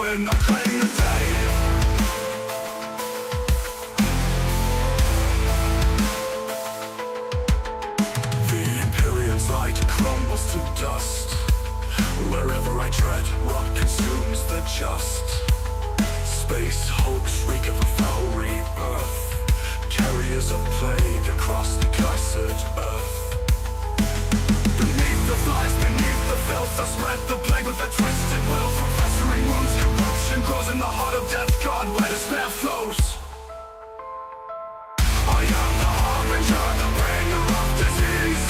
ruin, I claim the day. The Imperium's light crumbles to dust. Wherever I tread, rot consumes the just. Space hulks reek of a foul rebirth. Carriers of plague across the cursed earth. Beneath the flies, beneath the filth, I spread the plague with a twisted will. From festering wounds, corruption grows in the heart of death god, where despair flows. I am the harbinger, the bringer of disease.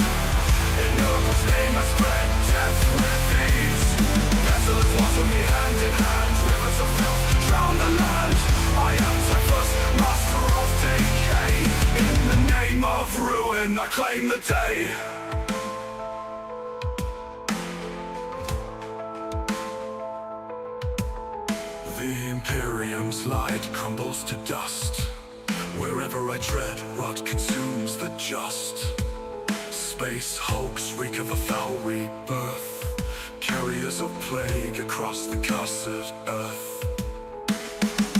In Noble's name I spread death with ease. Desolate walls with me hand in hand. Rivers of filth drown the land. I am Typhus, master of decay. In the name of ruin, I claim the day. The Imperium's light crumbles to dust. Wherever I tread, rot consumes the just. Space hulks reek of a foul rebirth. Carriers of plague across the cursed earth.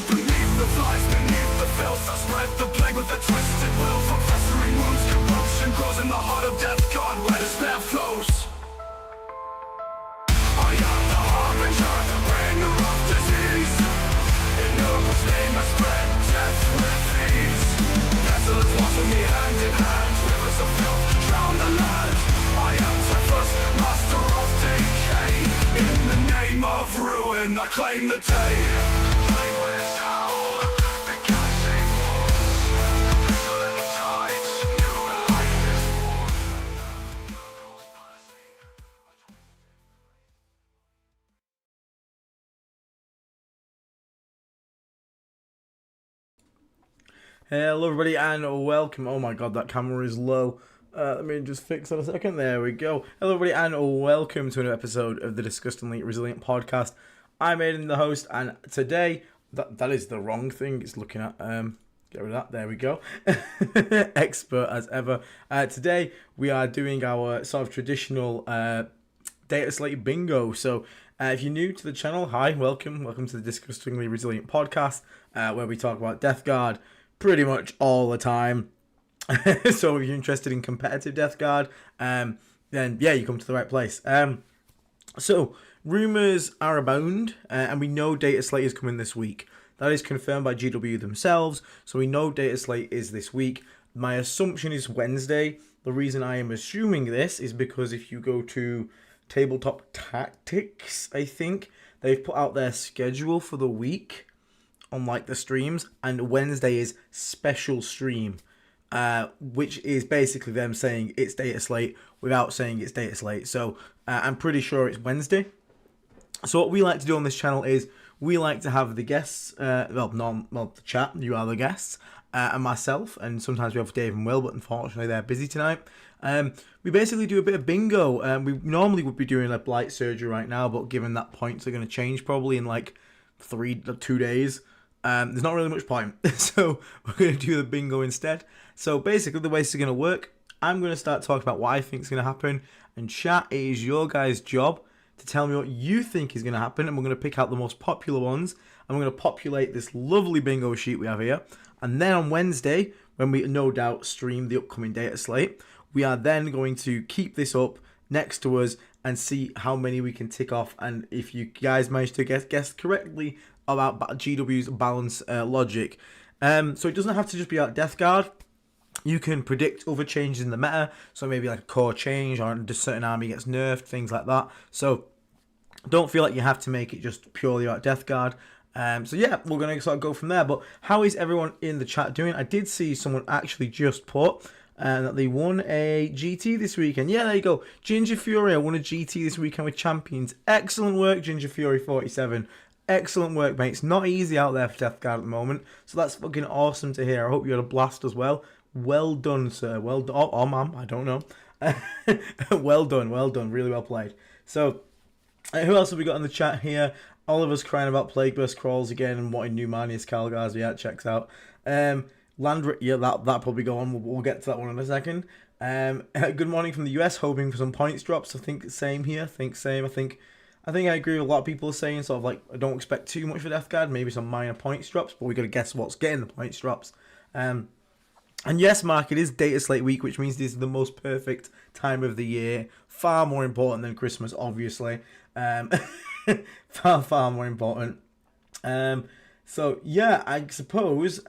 Beneath the flies, beneath the filth, I spread the plague with a twisted will. From festering wounds, corruption grows in the heart of death god, where despair flows. I am the harbinger, the bringer of disease. In Noble's name I spread death with ease. Desolate walks with me hand in hand. Rivers of filth drown the land. I am Typhus, master of decay. In the name of ruin, I claim the day. Play with howl, the gassing walls. Pestilent tides, new life is born. Hello everybody and welcome. Oh my god, that camera is low. Let me just fix that a second. There we go. Hello everybody and welcome to another episode of the Disgustingly Resilient podcast. I'm Aiden, the host, and today, that is the wrong thing it's looking at. Get rid of that. There we go. Expert as ever. Today we are doing our sort of traditional Dataslate bingo. So if you're new to the channel, hi, welcome to the Disgustingly Resilient podcast, where we talk about Death Guard pretty much all the time. So if you're interested in competitive Death Guard, then yeah, you come to the right place. So rumours are abound, and we know Dataslate is coming this week. That is confirmed by GW themselves, so we know Dataslate is this week. My assumption is Wednesday. The reason I am assuming this is because if you go to Tabletop Tactics, I think, they've put out their schedule for the week on like the streams, and Wednesday is special stream. Which is basically them saying it's Dataslate without saying it's Dataslate. So I'm pretty sure it's Wednesday. So what we like to do on this channel is we like to have the guests, the chat, you are the guests, and myself, and sometimes we have Dave and Will, but unfortunately they're busy tonight. We basically do a bit of bingo. We normally would be doing a blight surgery right now, but given that points are going to change probably in like 2 days, there's not really much point. So we're going to do the bingo instead. So basically the way this is going to work, I'm going to start talking about what I think is going to happen, and chat, it is your guys' job to tell me what you think is going to happen, and we're going to pick out the most popular ones, and we're going to populate this lovely bingo sheet we have here. And then on Wednesday, when we no doubt stream the upcoming Dataslate, we are then going to keep this up next to us and see how many we can tick off, and if you guys manage to guess correctly about GW's balance logic. So it doesn't have to just be about Death Guard. You can predict other changes in the meta, so maybe like a core change or a certain army gets nerfed, things like that. So don't feel like you have to make it just purely about Death Guard. So yeah, we're going to sort of go from there. But how is everyone in the chat doing? I did see someone actually just put that they won a GT this weekend. Yeah, there you go. Ginger Fury, I won a GT this weekend with Champions. Excellent work, Ginger Fury 47. Excellent work, mate. It's not easy out there for Death Guard at the moment, so that's fucking awesome to hear. I hope you had a blast as well. Well done, sir. Well done. Oh, ma'am. I don't know. Well done. Well done. Really well played. So, who else have we got in the chat here? Oliver's crying about Plague Burst crawls again and wanting new Manius Calgars. Yeah, checks out. Landry, yeah, that probably go on. We'll get to that one in a second. Good morning from the US. Hoping for some points drops. I think same here. I think I think I agree with a lot of people are saying, sort of like, I don't expect too much for Death Guard, maybe some minor points drops, but we got to guess what's getting the points drops. And yes, Mark, it is Dataslate week, which means this is the most perfect time of the year. Far more important than Christmas, obviously. Far more important. So yeah, I suppose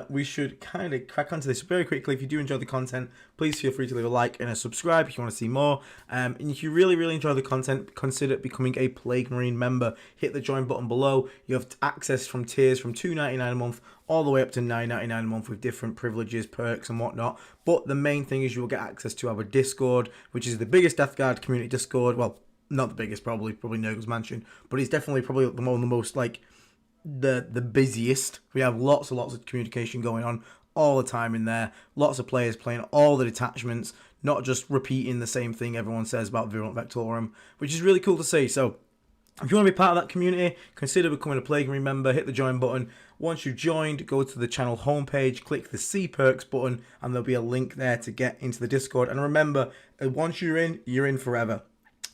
we should kind of crack onto this very quickly. If you do enjoy the content, please feel free to leave a like and a subscribe if you want to see more. And if you really enjoy the content, consider becoming a Plague Marine member. Hit the join button below. You have access from tiers from $2.99 a month all the way up to $9.99 a month with different privileges, perks and whatnot. But the main thing is you'll get access to our Discord, which is the biggest Death Guard community Discord. Well, not the biggest, probably Nurgle's Mansion, but it's definitely probably one of the most like the busiest. We have lots of communication going on all the time in there. Lots of players playing all the detachments, not just repeating the same thing everyone says about Virulent Vectorum, which is really cool to see. So if you want to be part of that community, consider becoming a Plague Marine member. Hit the join button. Once you've joined, go to the channel homepage, click the See Perks button, and there'll be a link there to get into the Discord. And remember, once you're in forever.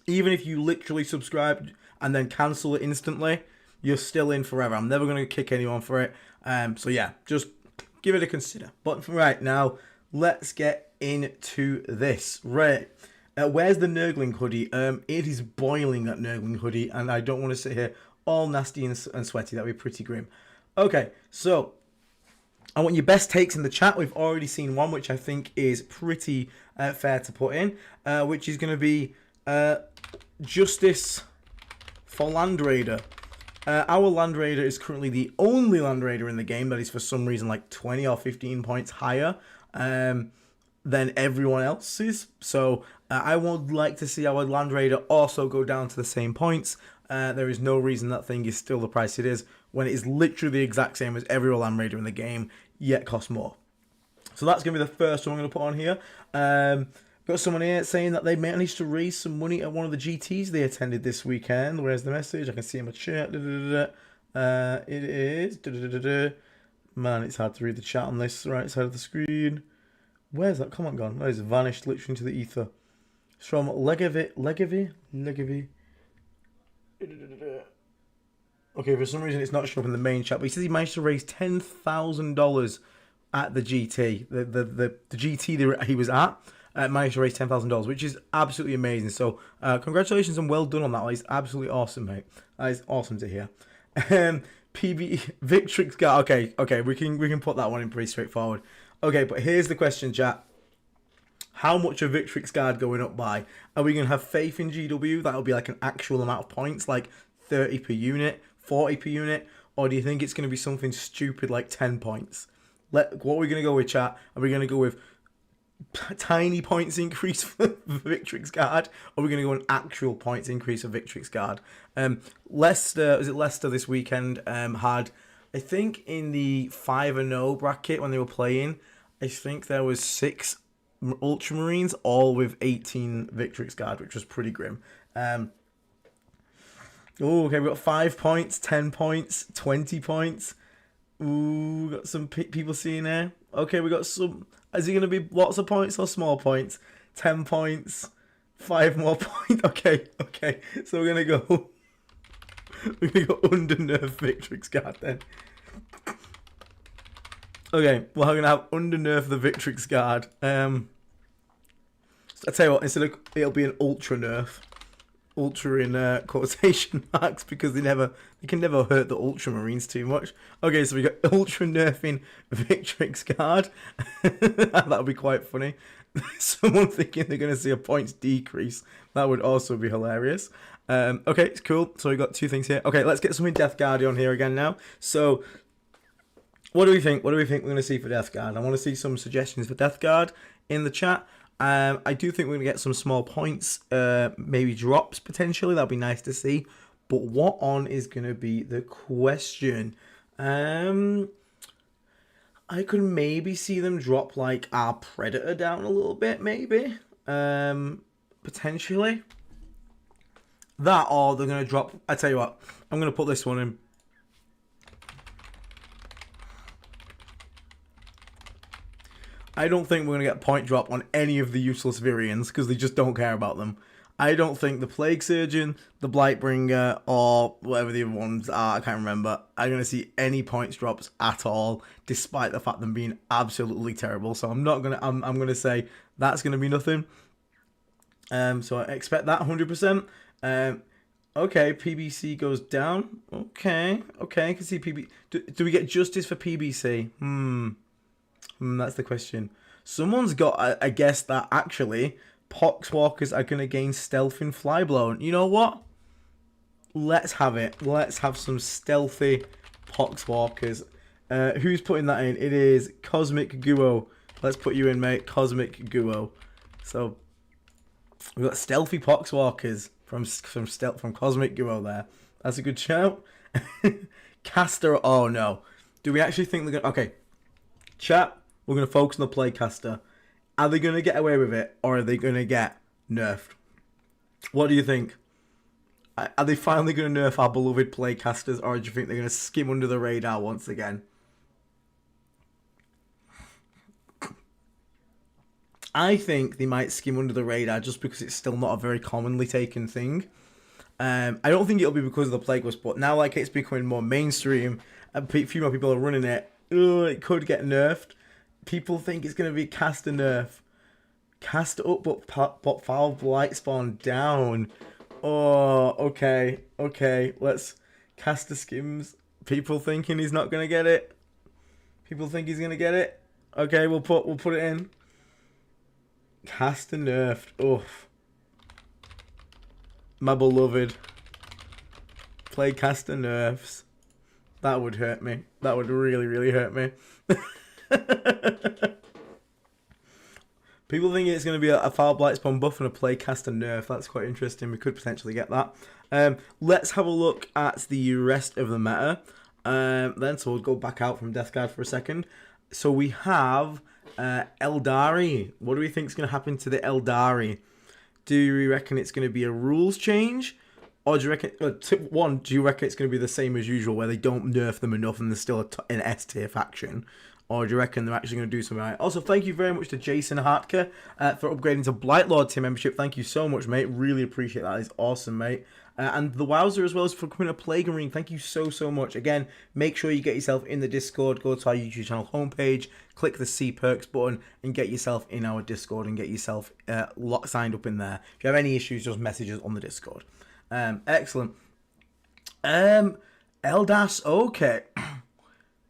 Even if you literally subscribe and then cancel it instantly, you're still in forever. I'm never going to kick anyone for it. So yeah, just give it a consider. But for right now, let's get into this. Right. Where's the Nurgling hoodie? It is boiling, that Nurgling hoodie, and I don't want to sit here all nasty and sweaty. That'd be pretty grim. Okay, so I want your best takes in the chat. We've already seen one, which I think is pretty fair to put in, which is going to be Justice for Land Raider. Our Land Raider is currently the only Land Raider in the game that is for some reason like 20 or 15 points higher than everyone else's. So I would like to see our Land Raider also go down to the same points. There is no reason that thing is still the price it is when it is literally the exact same as every Land Raider in the game, yet costs more. So that's going to be the first one I'm going to put on here. Got someone here saying that they managed to raise some money at one of the GTs they attended this weekend. Where's the message? I can see in my chat. It is. Man, it's hard to read the chat on this right side of the screen. Where's that comment gone? Oh, it's vanished literally into the ether. It's from Legavi. Okay, for some reason it's not showing up in the main chat, but he says he managed to raise $10,000 at the GT. The GT that he was at. Managed to raise $10,000, which is absolutely amazing. So, congratulations and well done on that. It's absolutely awesome, mate. That is awesome to hear. PB Victrix Guard. Okay, we can put that one in pretty straightforward. Okay, but here's the question, chat. How much are Victrix Guard going up by? Are we going to have faith in GW? That'll be like an actual amount of points, like 30 per unit, 40 per unit, or do you think it's going to be something stupid like 10 points? What are we going to go with, chat? Are we going to go with tiny points increase for Victrix Guard, or are we going to go an actual points increase for Victrix Guard? Leicester this weekend had, I think in the 5-0 bracket when they were playing, I think there was 6 Ultramarines, all with 18 Victrix Guard, which was pretty grim. Okay, we got 5 points, 10 points, 20 points. Ooh, got some people seeing there. Okay, we got some. Is it going to be lots of points or small points? 10 points, 5 more points. Okay. So we're going to go. We're going to go under nerf Victrix Guard then. Okay, we're going to have under nerf the Victrix Guard. I tell you what, it'll be an ultra nerf. Ultra in quotation marks, because they can never hurt the Ultramarines too much. Okay, so we got ultra nerfing Victrix Guard. That would be quite funny. Someone thinking they're going to see a points decrease. That would also be hilarious. Okay, it's cool. So we got 2 things here. Okay, let's get something Death Guard on here again now. So what do we think? What do we think we're going to see for Death Guard? I want to see some suggestions for Death Guard in the chat. I do think we're going to get some small points, maybe drops potentially. That'd be nice to see. But what on is going to be the question? I could maybe see them drop like our Predator down a little bit, maybe. Potentially. That, or they're going to drop... I tell you what, I'm going to put this one in. I don't think we're going to get a point drop on any of the useless Virians, because they just don't care about them. I don't think the Plague Surgeon, the Blightbringer, or whatever the other ones are, I can't remember, are going to see any points drops at all, despite the fact them being absolutely terrible. So I'm not going to, I'm going to say that's going to be nothing. So I expect that 100%. Okay, PBC goes down. Okay, I can see PB. Do we get justice for PBC? That's the question. Someone's got a guess that actually Poxwalkers are going to gain stealth and flyblown. You know what? Let's have it. Let's have some stealthy Poxwalkers. Who's putting that in? It is Cosmic Guo. Let's put you in, mate. Cosmic Guo. So we've got stealthy Poxwalkers from Cosmic Guo there. That's a good shout. Caster. Oh no. Do we actually think they're going to... Okay. Chat. We're going to focus on the Playcaster. Are they going to get away with it, or are they going to get nerfed? What do you think? Are they finally going to nerf our beloved Playcasters, or do you think they're going to skim under the radar once again? I think they might skim under the radar just because it's still not a very commonly taken thing. I don't think it'll be because of the Plague Wisp, but now like it's becoming more mainstream, a few more people are running it. It could get nerfed. People think it's going to be caster nerf. Caster up, but foul blight spawn down. Oh, okay. Let's caster skims. People thinking he's not going to get it. People think he's going to get it. Okay, we'll put it in. Caster nerfed. Oof. My beloved. Play caster nerfs. That would hurt me. That would really, really hurt me. People think it's going to be a foul blight spawn buff and a play caster nerf. That's quite interesting. We could potentially get that. Let's have a look at the rest of the meta. Then, so we'll go back out from Death Guard for a second. So we have Eldari. What do we think is going to happen to the Eldari? Do we reckon it's going to be a rules change? Or do you reckon, do you reckon it's going to be the same as usual where they don't nerf them enough and they're still an S tier faction? Or do you reckon they're actually going to do something right? Also, thank you very much to Jason Hartke for upgrading to Blightlord tier membership. Thank you so much, mate. Really appreciate that. It's awesome, mate. And the Wowzer as well as for becoming a Plague Marine. Thank you so much. Again, make sure you get yourself in the Discord. Go to our YouTube channel homepage, click the See Perks button, and get yourself in our Discord and get yourself signed up in there. If you have any issues, just message us on the Discord. Excellent. Eldas, okay.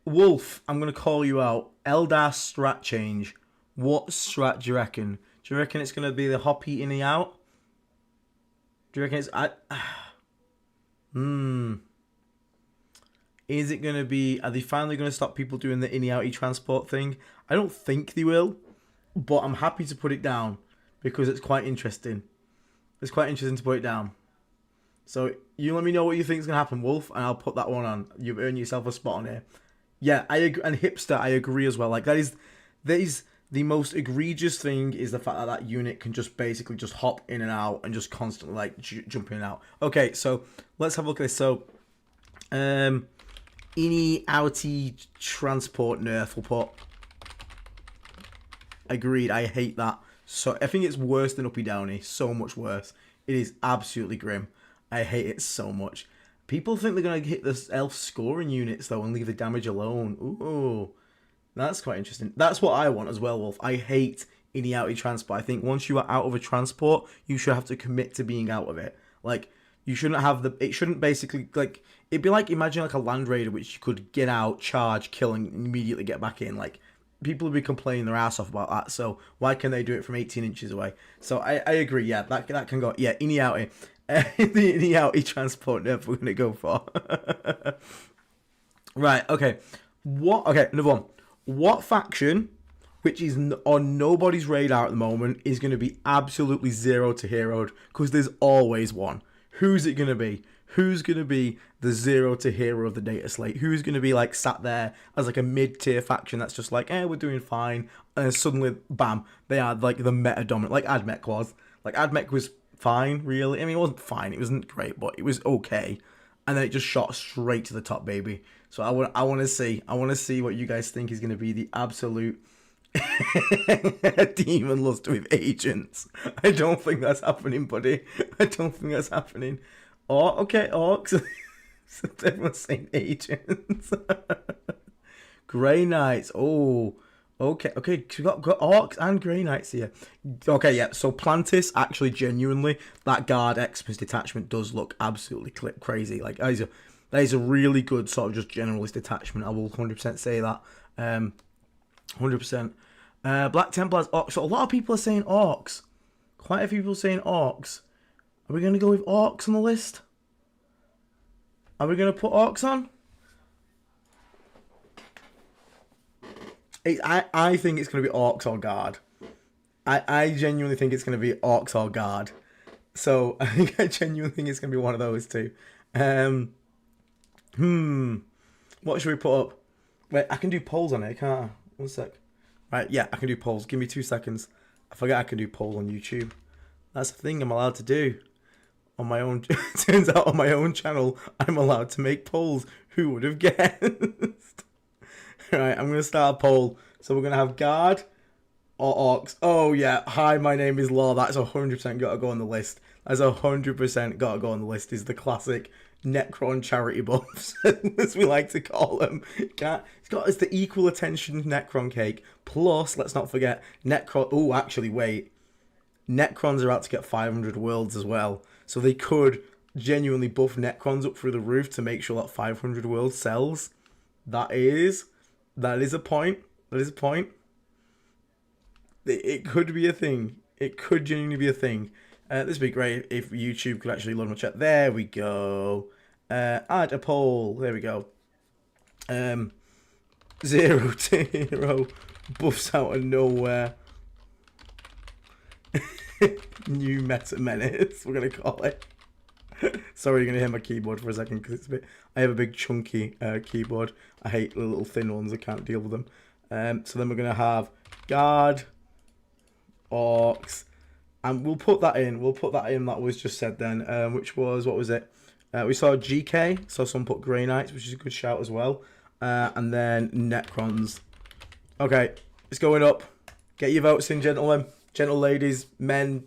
Wolf, I'm going to call you out. Eldas strat change. What strat do you reckon? Do you reckon it's going to be the hop eating out? Do you reckon it's... Is it going to be... Are they finally going to stop people doing the inny-outy transport thing? I don't think they will. But I'm happy to put it down. Because it's quite interesting. It's quite interesting to put it down. So, you let me know what you think is going to happen, Wolf. And I'll put that one on. You've earned yourself a spot on here. Yeah, I agree. And Hipster, I agree as well. Like, that is the most egregious thing is the fact that that unit can just basically just hop in and out and just constantly, like, jump in and out. Okay, so, let's have a look at this. So, inny-outy transport nerf will put. Agreed, I hate that. So, I think it's worse than Uppy Downy. So much worse. It is absolutely grim. I hate it so much. People think they're going to hit the elf scoring units, though, and leave the damage alone. Ooh, that's quite interesting. That's what I want as well, Wolf. I hate inny-outy transport. I think once you are out of a transport, you should have to commit to being out of it. Like, you shouldn't have the... It shouldn't basically... Like, it'd be like, imagine like a Land Raider, which you could get out, charge, kill, and immediately get back in. Like, people would be complaining their ass off about that, so why can they do it from 18 inches away? So I agree, yeah, that can go... Yeah, inny-outy. The inny-outy transport nerf we're going to go for. Right, okay. Okay, another one. What faction, which is on nobody's radar at the moment, is going to be absolutely zero to heroed? Because there's always one. Who's it going to be? Who's going to be the zero to hero of the Dataslate? Who's going to be like sat there as like a mid-tier faction that's just like, we're doing fine. And then suddenly, bam, they are like the meta dominant, like Admech was. Like Admech was fine, really. I mean, it wasn't fine. It wasn't great, but it was okay. And then it just shot straight to the top, baby. So I want to see what you guys think is going to be the absolute Demon lust with agents. I don't think that's happening, buddy. I don't think that's happening. Oh, okay, orcs. Everyone's saying agents. Grey Knights. Oh, okay. We got orcs and Grey Knights here. Okay, yeah. So Plantis, actually, genuinely, that guard Xmas detachment does look absolutely crazy. Like that is a really good sort of just generalist detachment. I will 100% say that. 100%. Black Templars, orcs. So a lot of people are saying orcs. Quite a few people saying orcs. Are we going to go with orcs on the list? Are we going to put orcs on? I think it's going to be orcs or guard. I genuinely think it's going to be orcs or guard. So I genuinely think it's going to be one of those two. What should we put up? Wait, I can do polls on it, can't I? 1 sec. Right, yeah, I can do polls. Give me 2 seconds. I forget I can do polls on YouTube. That's the thing I'm allowed to do. On my own, turns out on my own channel, I'm allowed to make polls. Who would have guessed? Right, I'm going to start a poll. So we're going to have guard or orcs. Oh, yeah. Hi, my name is Law. That's 100% got to go on the list. That's 100% got to go on the list. Is the classic Necron charity buffs, as we like to call them. It's the equal attention Necron cake. Plus, let's not forget, Necron... Oh, actually, wait. Necrons are about to get 500 worlds as well. So they could genuinely buff Necrons up through the roof to make sure that 500 worlds sells. That is a point. That is a point. It could be a thing. It could genuinely be a thing. This would be great if YouTube could actually load my chat. There we go. Add a poll. There we go. 0 to hero. Buffs out of nowhere. New meta menace, we're going to call it. Sorry, you're going to hear my keyboard for a second because it's a bit... I have a big chunky keyboard. I hate the little thin ones. I can't deal with them. So then we're going to have guard, orcs, and we'll put that in. That was just said then, which was, what was it? We saw GK, so someone put Grey Knights, which is a good shout as well. And then Necrons. Okay, it's going up. Get your votes in, gentlemen. Gentle ladies, men,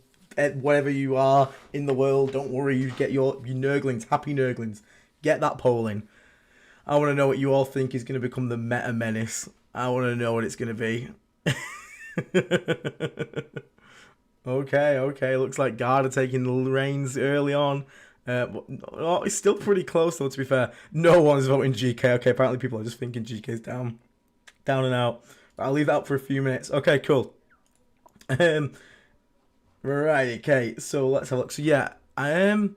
whatever you are in the world, don't worry, you get your nurglings, happy nurglings. Get that poll in. I want to know what you all think is going to become the meta menace. I want to know what it's going to be. Okay, looks like Guard are taking the reins early on. It's still pretty close though, to be fair. No one's voting GK. Okay, apparently people are just thinking GK's down and out. But I'll leave that for a few minutes. Okay, cool. Right, okay, so let's have a look. So yeah, the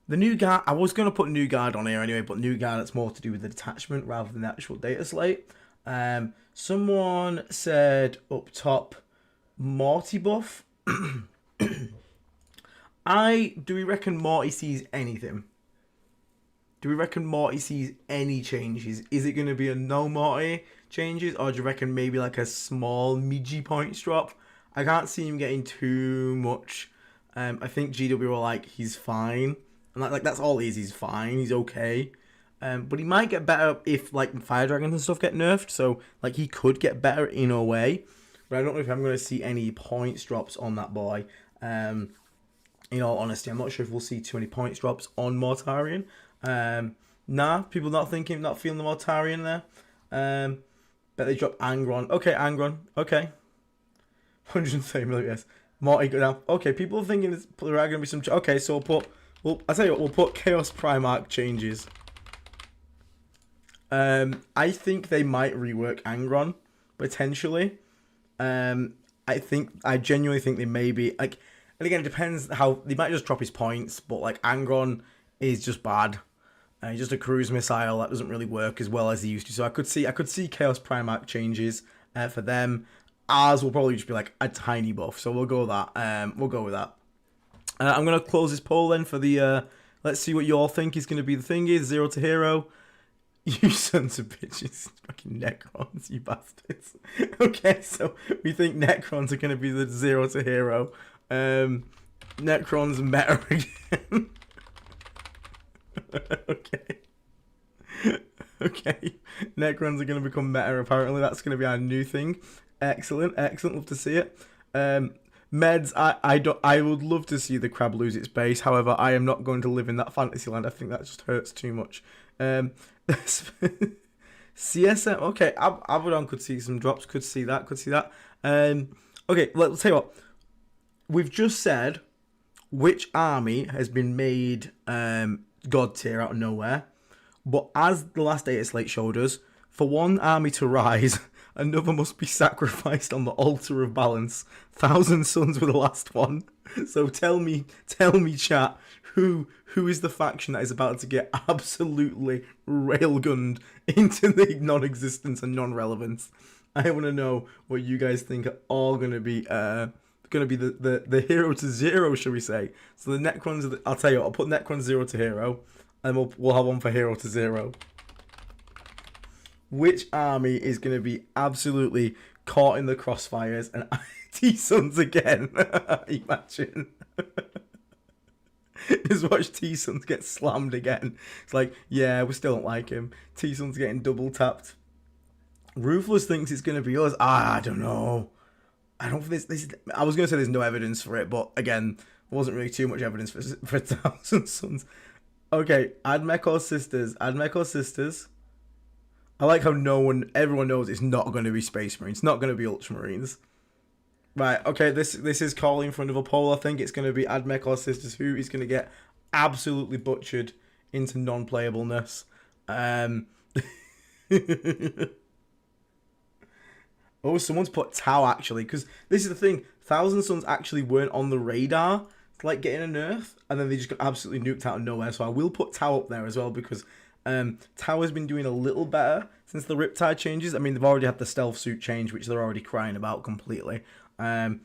new guard, I was going to put new guard on here anyway, but new guard, that's more to do with the detachment rather than the actual data slate. Someone said up top, Morty buff. Do we reckon Morty sees anything? Do we reckon Morty sees any changes? Is it going to be a no Morty changes, or do you reckon maybe like a small midgy points drop? I can't see him getting too much. I think GW were like, he's fine. And like that's all it is, he's fine, he's okay. But he might get better if like Fire Dragons and stuff get nerfed. So like he could get better in a way. But I don't know if I'm going to see any points drops on that boy. In all honesty, I'm not sure if we'll see too many points drops on Mortarion. Nah, people not feeling the Mortarion there. Bet they drop Angron. Okay, Angron. Okay. 130 million, yes. Morty go down. Okay, people are thinking there are going to be some... Okay, so I'll tell you what, we'll put Chaos Primarch changes. I think they might rework Angron, potentially. I genuinely think they may be... Like, and again, it depends how... They might just drop his points, but like Angron is just bad. He's just a cruise missile that doesn't really work as well as he used to. So I could see Chaos Primarch changes for them. Ours will probably just be like a tiny buff, so we'll go with that. We'll go with that. I'm gonna close this poll then for the. Let's see what you all think is gonna be the thing. Is 0 to hero? You sons of bitches, fucking Necrons, you bastards. Okay, so we think Necrons are gonna be the 0 to hero. Necrons meta again. Okay. Necrons are gonna become meta. Apparently, that's gonna be our new thing. Excellent, excellent. Love to see it. Meds, I would love to see the crab lose its base. However, I am not going to live in that fantasy land. I think that just hurts too much. CSM, okay, Abaddon could see some drops, could see that. Okay, let's tell you what. We've just said which army has been made god tier out of nowhere. But as the last Dataslate showed us, for one army to rise, another must be sacrificed on the altar of balance. 1,000 Suns were the last one. So tell me, chat, who is the faction that is about to get absolutely railgunned into the non-existence and non-relevance? I want to know what you guys think are all going to be the hero to zero, shall we say? So the Necrons, I'll tell you what, I'll put Necron 0 to hero, and we'll have one for hero to 0. Which army is going to be absolutely caught in the crossfires and T-Suns again? Imagine. Just watch T-Suns get slammed again. It's like, yeah, we still don't like him. T-Suns getting double tapped. Ruthless thinks it's going to be us. I don't know. I don't think this. I was going to say there's no evidence for it, but again, there wasn't really too much evidence for 1,000 Suns. Okay, Admech Sisters. I like how everyone knows it's not going to be Space Marines. It's not going to be Ultramarines. Right, okay, this is calling in front of a poll. I think it's going to be Admech Sisters who is going to get absolutely butchered into non-playableness. Oh, someone's put Tau, actually, because this is the thing. 1,000 Suns actually weren't on the radar to, like, getting a nerf, and then they just got absolutely nuked out of nowhere. So I will put Tau up there as well, because Tau has been doing a little better since the Riptide changes. I mean, they've already had the stealth suit change, which they're already crying about completely.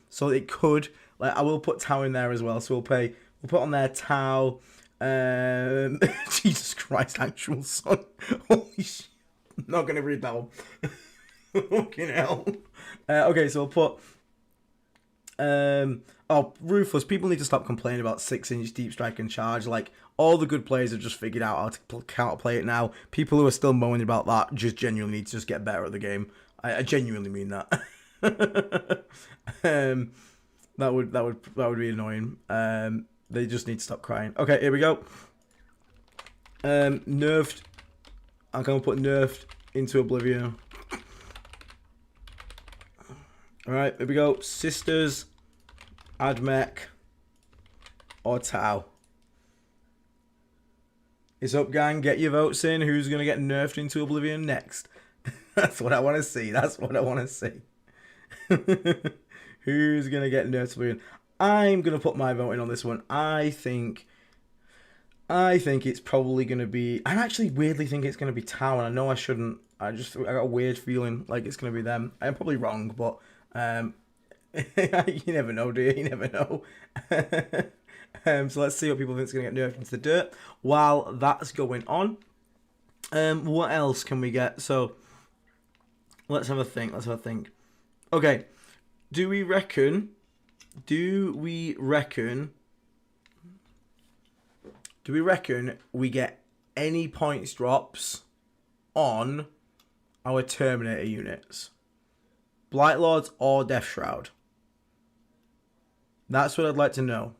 So it could, like, I will put Tau in there as well. So we'll put on there Tau. Jesus Christ, actual son. Holy shit. I'm not going to read that one. Fucking hell. Okay, so we'll put Ruthless. People need to stop complaining about 6-inch deep strike and charge. Like, all the good players have just figured out how to counterplay it now. People who are still moaning about that just genuinely need to just get better at the game. I genuinely mean that. That would be annoying. They just need to stop crying. Okay, here we go. Nerfed. I'm gonna put nerfed into Oblivion. Alright, here we go. Sisters, Admech, or Tau. It's up, gang. Get your votes in. Who's going to get nerfed into Oblivion next? That's what I want to see. Who's going to get nerfed to Oblivion? I'm going to put my vote in on this one. I think it's probably going to be... I actually weirdly think it's going to be Tau, and I know I shouldn't. I got a weird feeling like it's going to be them. I'm probably wrong, but... you never know, do you? You never know. So let's see what people think is going to get nerfed into the dirt. While that's going on, what else can we get? So let's have a think. Okay, do we reckon we get any points drops on our Terminator units? Blight Lords or Death Shroud? That's what I'd like to know.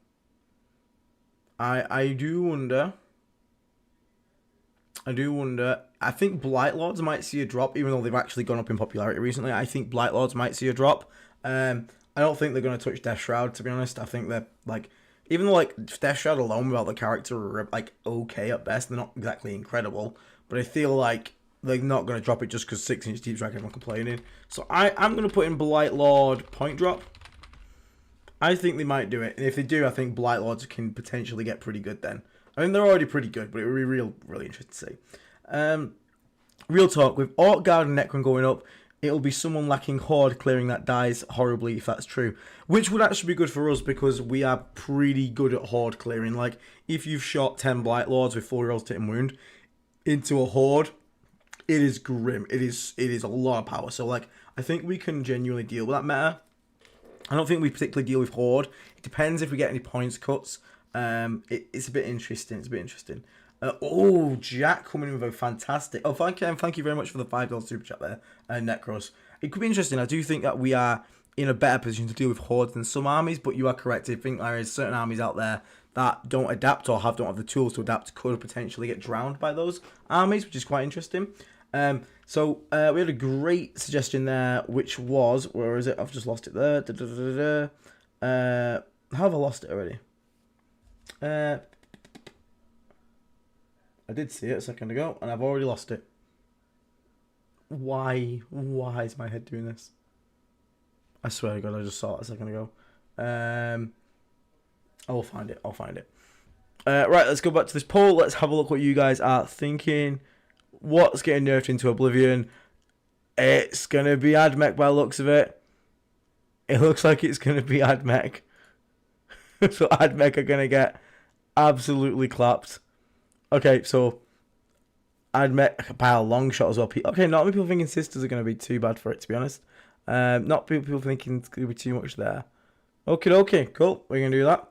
I do wonder. I think Blight Lords might see a drop, even though they've actually gone up in popularity recently. I think Blight Lords might see a drop. I don't think they're going to touch Death Shroud, to be honest. I think they're, like, even though, like, Death Shroud alone without the character are, like, okay at best. They're not exactly incredible. But I feel like they're not going to drop it just because 6-inch deep strike, everyone complaining. So I'm going to put in Blight Lord point drop. I think they might do it. And if they do, I think Blight Lords can potentially get pretty good then. I mean, they're already pretty good, but it would be really interesting to see. Real talk, with Orc Guard and Necron going up, it'll be someone lacking Horde clearing that dies horribly if that's true. Which would actually be good for us because we are pretty good at Horde clearing. Like, if you've shot 10 Blight Lords with 4 rolls to hit and wound into a Horde, it is grim. It is a lot of power. So, like, I think we can genuinely deal with that meta. I don't think we particularly deal with Horde. It depends if we get any points cuts. It's a bit interesting. Jack coming in with a fantastic. Oh, thank you very much for the $5 super chat there, Necros. It could be interesting. I do think that we are in a better position to deal with hordes than some armies, but you are correct. I think there is certain armies out there that don't adapt or don't have the tools to adapt, could potentially get drowned by those armies, which is quite interesting. So we had a great suggestion there, which was, where is it? I've just lost it there. How have I lost it already? I did see it a second ago, and I've already lost it. Why is my head doing this? I swear to God, I just saw it a second ago. I will find it. Right, let's go back to this poll. Let's have a look what you guys are thinking. What's getting nerfed into oblivion? It's going to be Admech by the looks of it. It looks like it's going to be Admech. So Admech are going to get absolutely clapped. Okay, so Admech by a long shot as well. Okay, not many people thinking sisters are going to be too bad for it, to be honest. Not people thinking it's going to be too much there. Okay, cool. We're going to do that.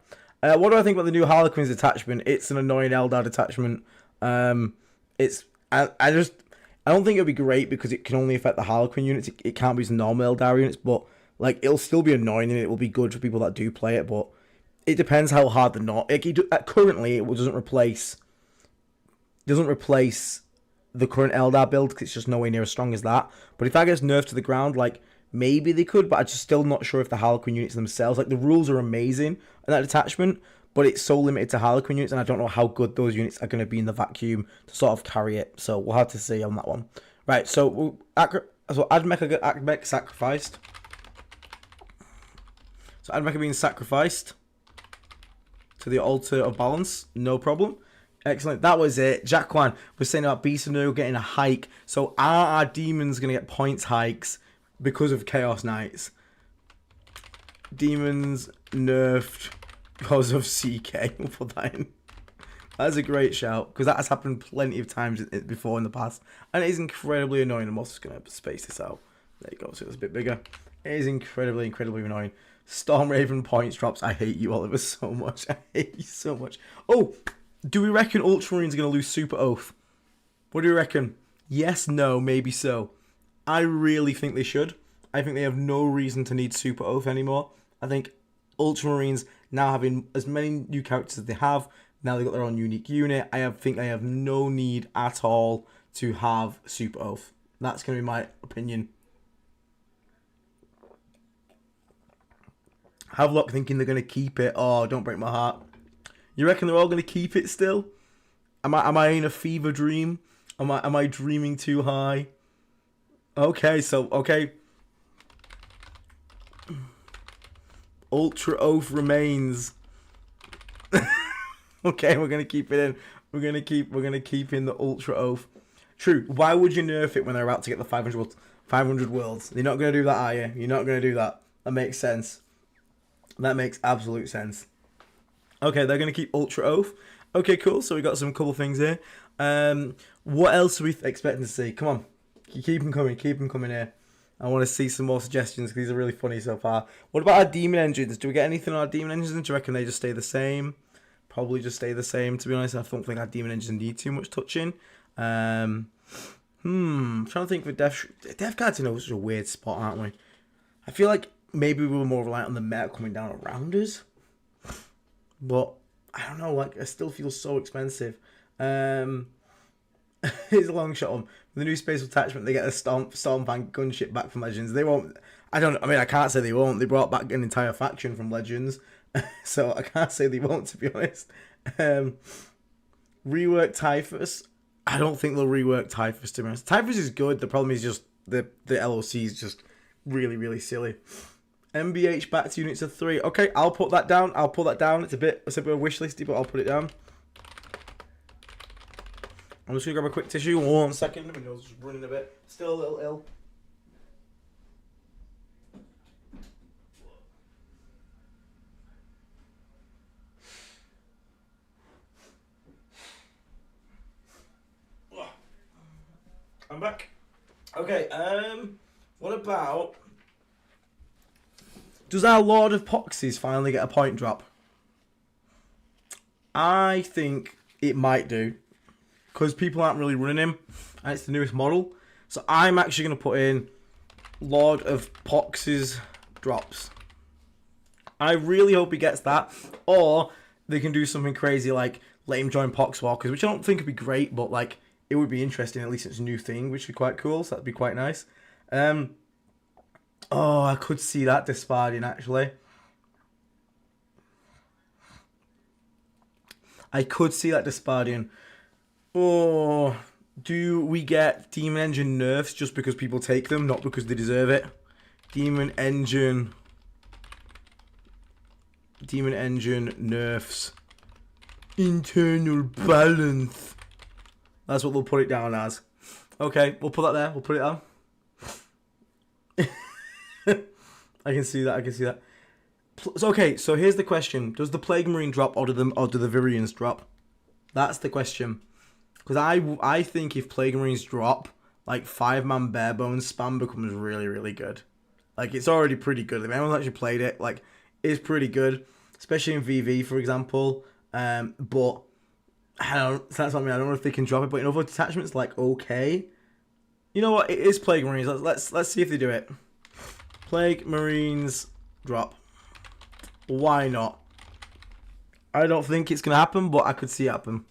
What do I think about the new Harlequins attachment? It's an annoying Eldar attachment. I don't think it'll be great because it can only affect the Harlequin units. It can't be used in normal Eldar units, but like it'll still be annoying and it will be good for people that do play it. But it depends how hard the not. Currently, it doesn't replace the current Eldar build because it's just nowhere near as strong as that. But if that gets nerfed to the ground, like maybe they could, but I'm just still not sure if the Harlequin units themselves, like the rules are amazing in that attachment, but it's so limited to Harlequin units, and I don't know how good those units are going to be in the vacuum to sort of carry it. So we'll have to see on that one. Right, so Admech sacrificed. So Admech being sacrificed to the altar of balance, no problem. Excellent, that was it. Jaquan was saying about Beast of No getting a hike. So are our demons going to get points hikes because of Chaos Knights? Demons nerfed because of CK. We'll put that in. That's a great shout, because that has happened plenty of times before in the past. And it is incredibly annoying. I'm also just going to space this out. There you go, so it's a bit bigger. It is incredibly annoying. Storm Raven points drops. I hate you, Oliver, so much. I hate you so much. Oh, do we reckon Ultramarines are going to lose Super Oath? What do you reckon? Yes, no, maybe so. I really think they should. I think they have no reason to need Super Oath anymore. I think Ultramarines now having as many new characters as they have, now they've got their own unique unit. I think they have no need at all to have Super Oath. That's going to be my opinion. Havelock thinking they're going to keep it. Oh, don't break my heart. You reckon they're all going to keep it still? Am I in a fever dream? Am I dreaming too high? Okay. Ultra Oath remains. Okay, we're gonna keep it in. We're gonna keep in the Ultra Oath. True. Why would you nerf it when they're about to get the 500 worlds? You're not gonna do that, are you? You're not gonna do that. That makes sense. That makes absolute sense. Okay, they're gonna keep Ultra Oath. Okay, cool. So we got some cool things here. What else are we expecting to see? Come on, keep them coming. Keep them coming here. I want to see some more suggestions because these are really funny so far. What about our demon engines? Do we get anything on our demon engines? Do you reckon they just stay the same? Probably just stay the same, to be honest. I don't think our demon engines need too much touching. I'm trying to think for Death Guards, such a weird spot, aren't we? I feel like maybe we were more reliant on the meta coming down around us. But, I don't know, like, it still feels so expensive. It's a long shot on. With the new space attachment, they get a Stormfang gunship back from Legends. They won't. I can't say they won't. They brought back an entire faction from Legends. So I can't say they won't, to be honest. Rework Typhus. I don't think they'll rework Typhus, to be honest. Typhus is good. The problem is just the LOC is just really silly. MBH back to units of 3. Okay, I'll put that down. It's a bit wish listy, but I'll put it down. I'm just going to grab a quick tissue. 1 second. My nose is running a bit. Still a little ill. I'm back. Okay, what about... Does our Lord of Poxies finally get a point drop? I think it might do. because people aren't really running him, and it's the newest model. So I'm actually going to put in Lord of Pox's drops. I really hope he gets that, or they can do something crazy like let him join Poxwalkers, which I don't think would be great, but like it would be interesting. At least it's a new thing, which would be quite cool. So that'd be quite nice. Oh, I could see that Despardian actually. I could see that Despardian. Oh, do we get Demon Engine nerfs just because people take them, not because they deserve it? Demon Engine nerfs. Internal balance. That's what they'll put it down as. Okay, we'll put that there. We'll put it down. I can see that. Okay, so here's the question. Does the Plague Marine drop or do the Virions drop? That's the question. Because I think if Plague Marines drop, like 5-man bare bones spam becomes really, really good. Like, it's already pretty good. If anyone's actually played it, like, it's pretty good. Especially in VV, for example. But, that's what I mean. I don't know if they can drop it. But in other detachments, like, okay. You know what? It is Plague Marines. Let's see if they do it. Plague Marines drop. Why not? I don't think it's going to happen, but I could see it happen.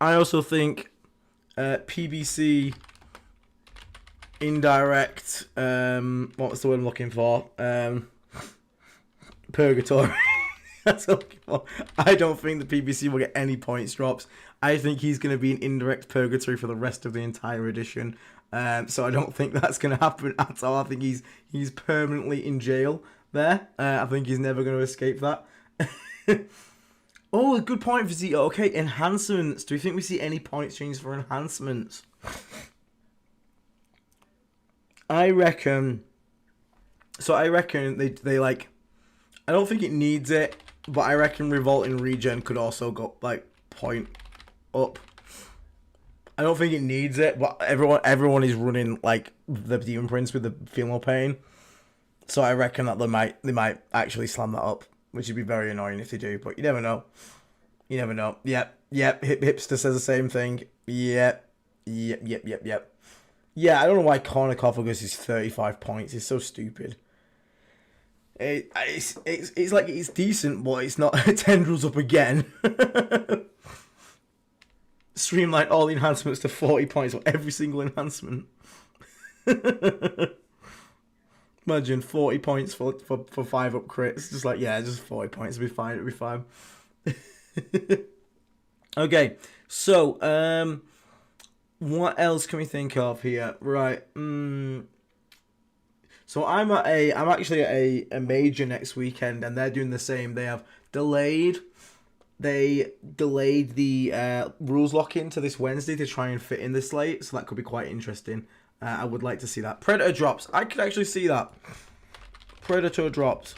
I also think PBC indirect, what's the word I'm looking for? Purgatory. That's what I'm looking for. I don't think the PBC will get any points drops. I think he's going to be an indirect purgatory for the rest of the entire edition. So I don't think that's going to happen at all. I think he's permanently in jail there. I think he's never going to escape that. Oh, a good point for Zito. Okay, enhancements. Do we think we see any points change for enhancements? I reckon they like. I don't think it needs it, but I reckon Revolt and Regen could also go like point up. I don't think it needs it, but everyone is running like the Demon Prince with the Feel No Pain, so I reckon that they might actually slam that up, which would be very annoying if they do. But you never know. You never know. Yep. Hipster says the same thing. Yep. Yeah, I don't know why Cornucophagus is 35 points. It's so stupid. It's like it's decent, but it's not. Tendrils up again. Streamline all the enhancements to 40 points for every single enhancement. Imagine 40 points for 5 up crits. Just like, yeah, just 40 points. It'll be fine. Okay, so what else can we think of here? Right. So I'm actually at a major next weekend, and they're doing the same. They have delayed the rules lock-in to this Wednesday to try and fit in the slate, so that could be quite interesting. I would like to see that. Predator drops. I could actually see that. Predator drops.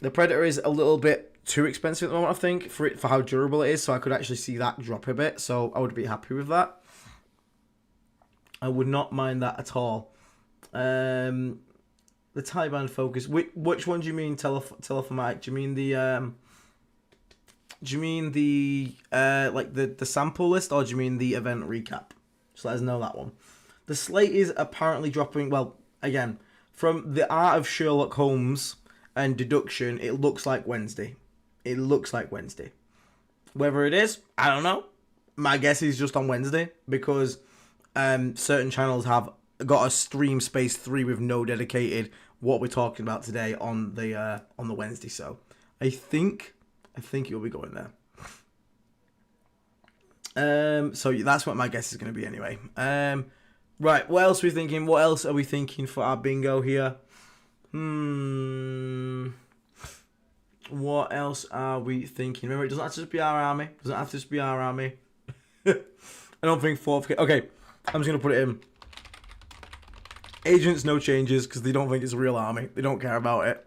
The Predator is a little bit too expensive at the moment, I think, for how durable it is, so I could actually see that drop a bit, so I would be happy with that. I would not mind that at all. The Taliban focus. Which one do you mean, Telephomatic? Do you mean the like the sample list, or do you mean the event recap? Just let us know that one. The slate is apparently dropping. Well, again, from the art of Sherlock Holmes and deduction, it looks like Wednesday. Whether it is, I don't know. My guess is just on Wednesday, because certain channels have got a stream space 3 with no dedicated what we're talking about today on the Wednesday. So I think it will be going there. So that's what my guess is going to be anyway. Right, what else are we thinking? What else are we thinking for our bingo here? What else are we thinking? Remember, it doesn't have to just be our army. I don't think 4th. Okay, I'm just going to put it in. Agents, no changes, because they don't think it's a real army. They don't care about it.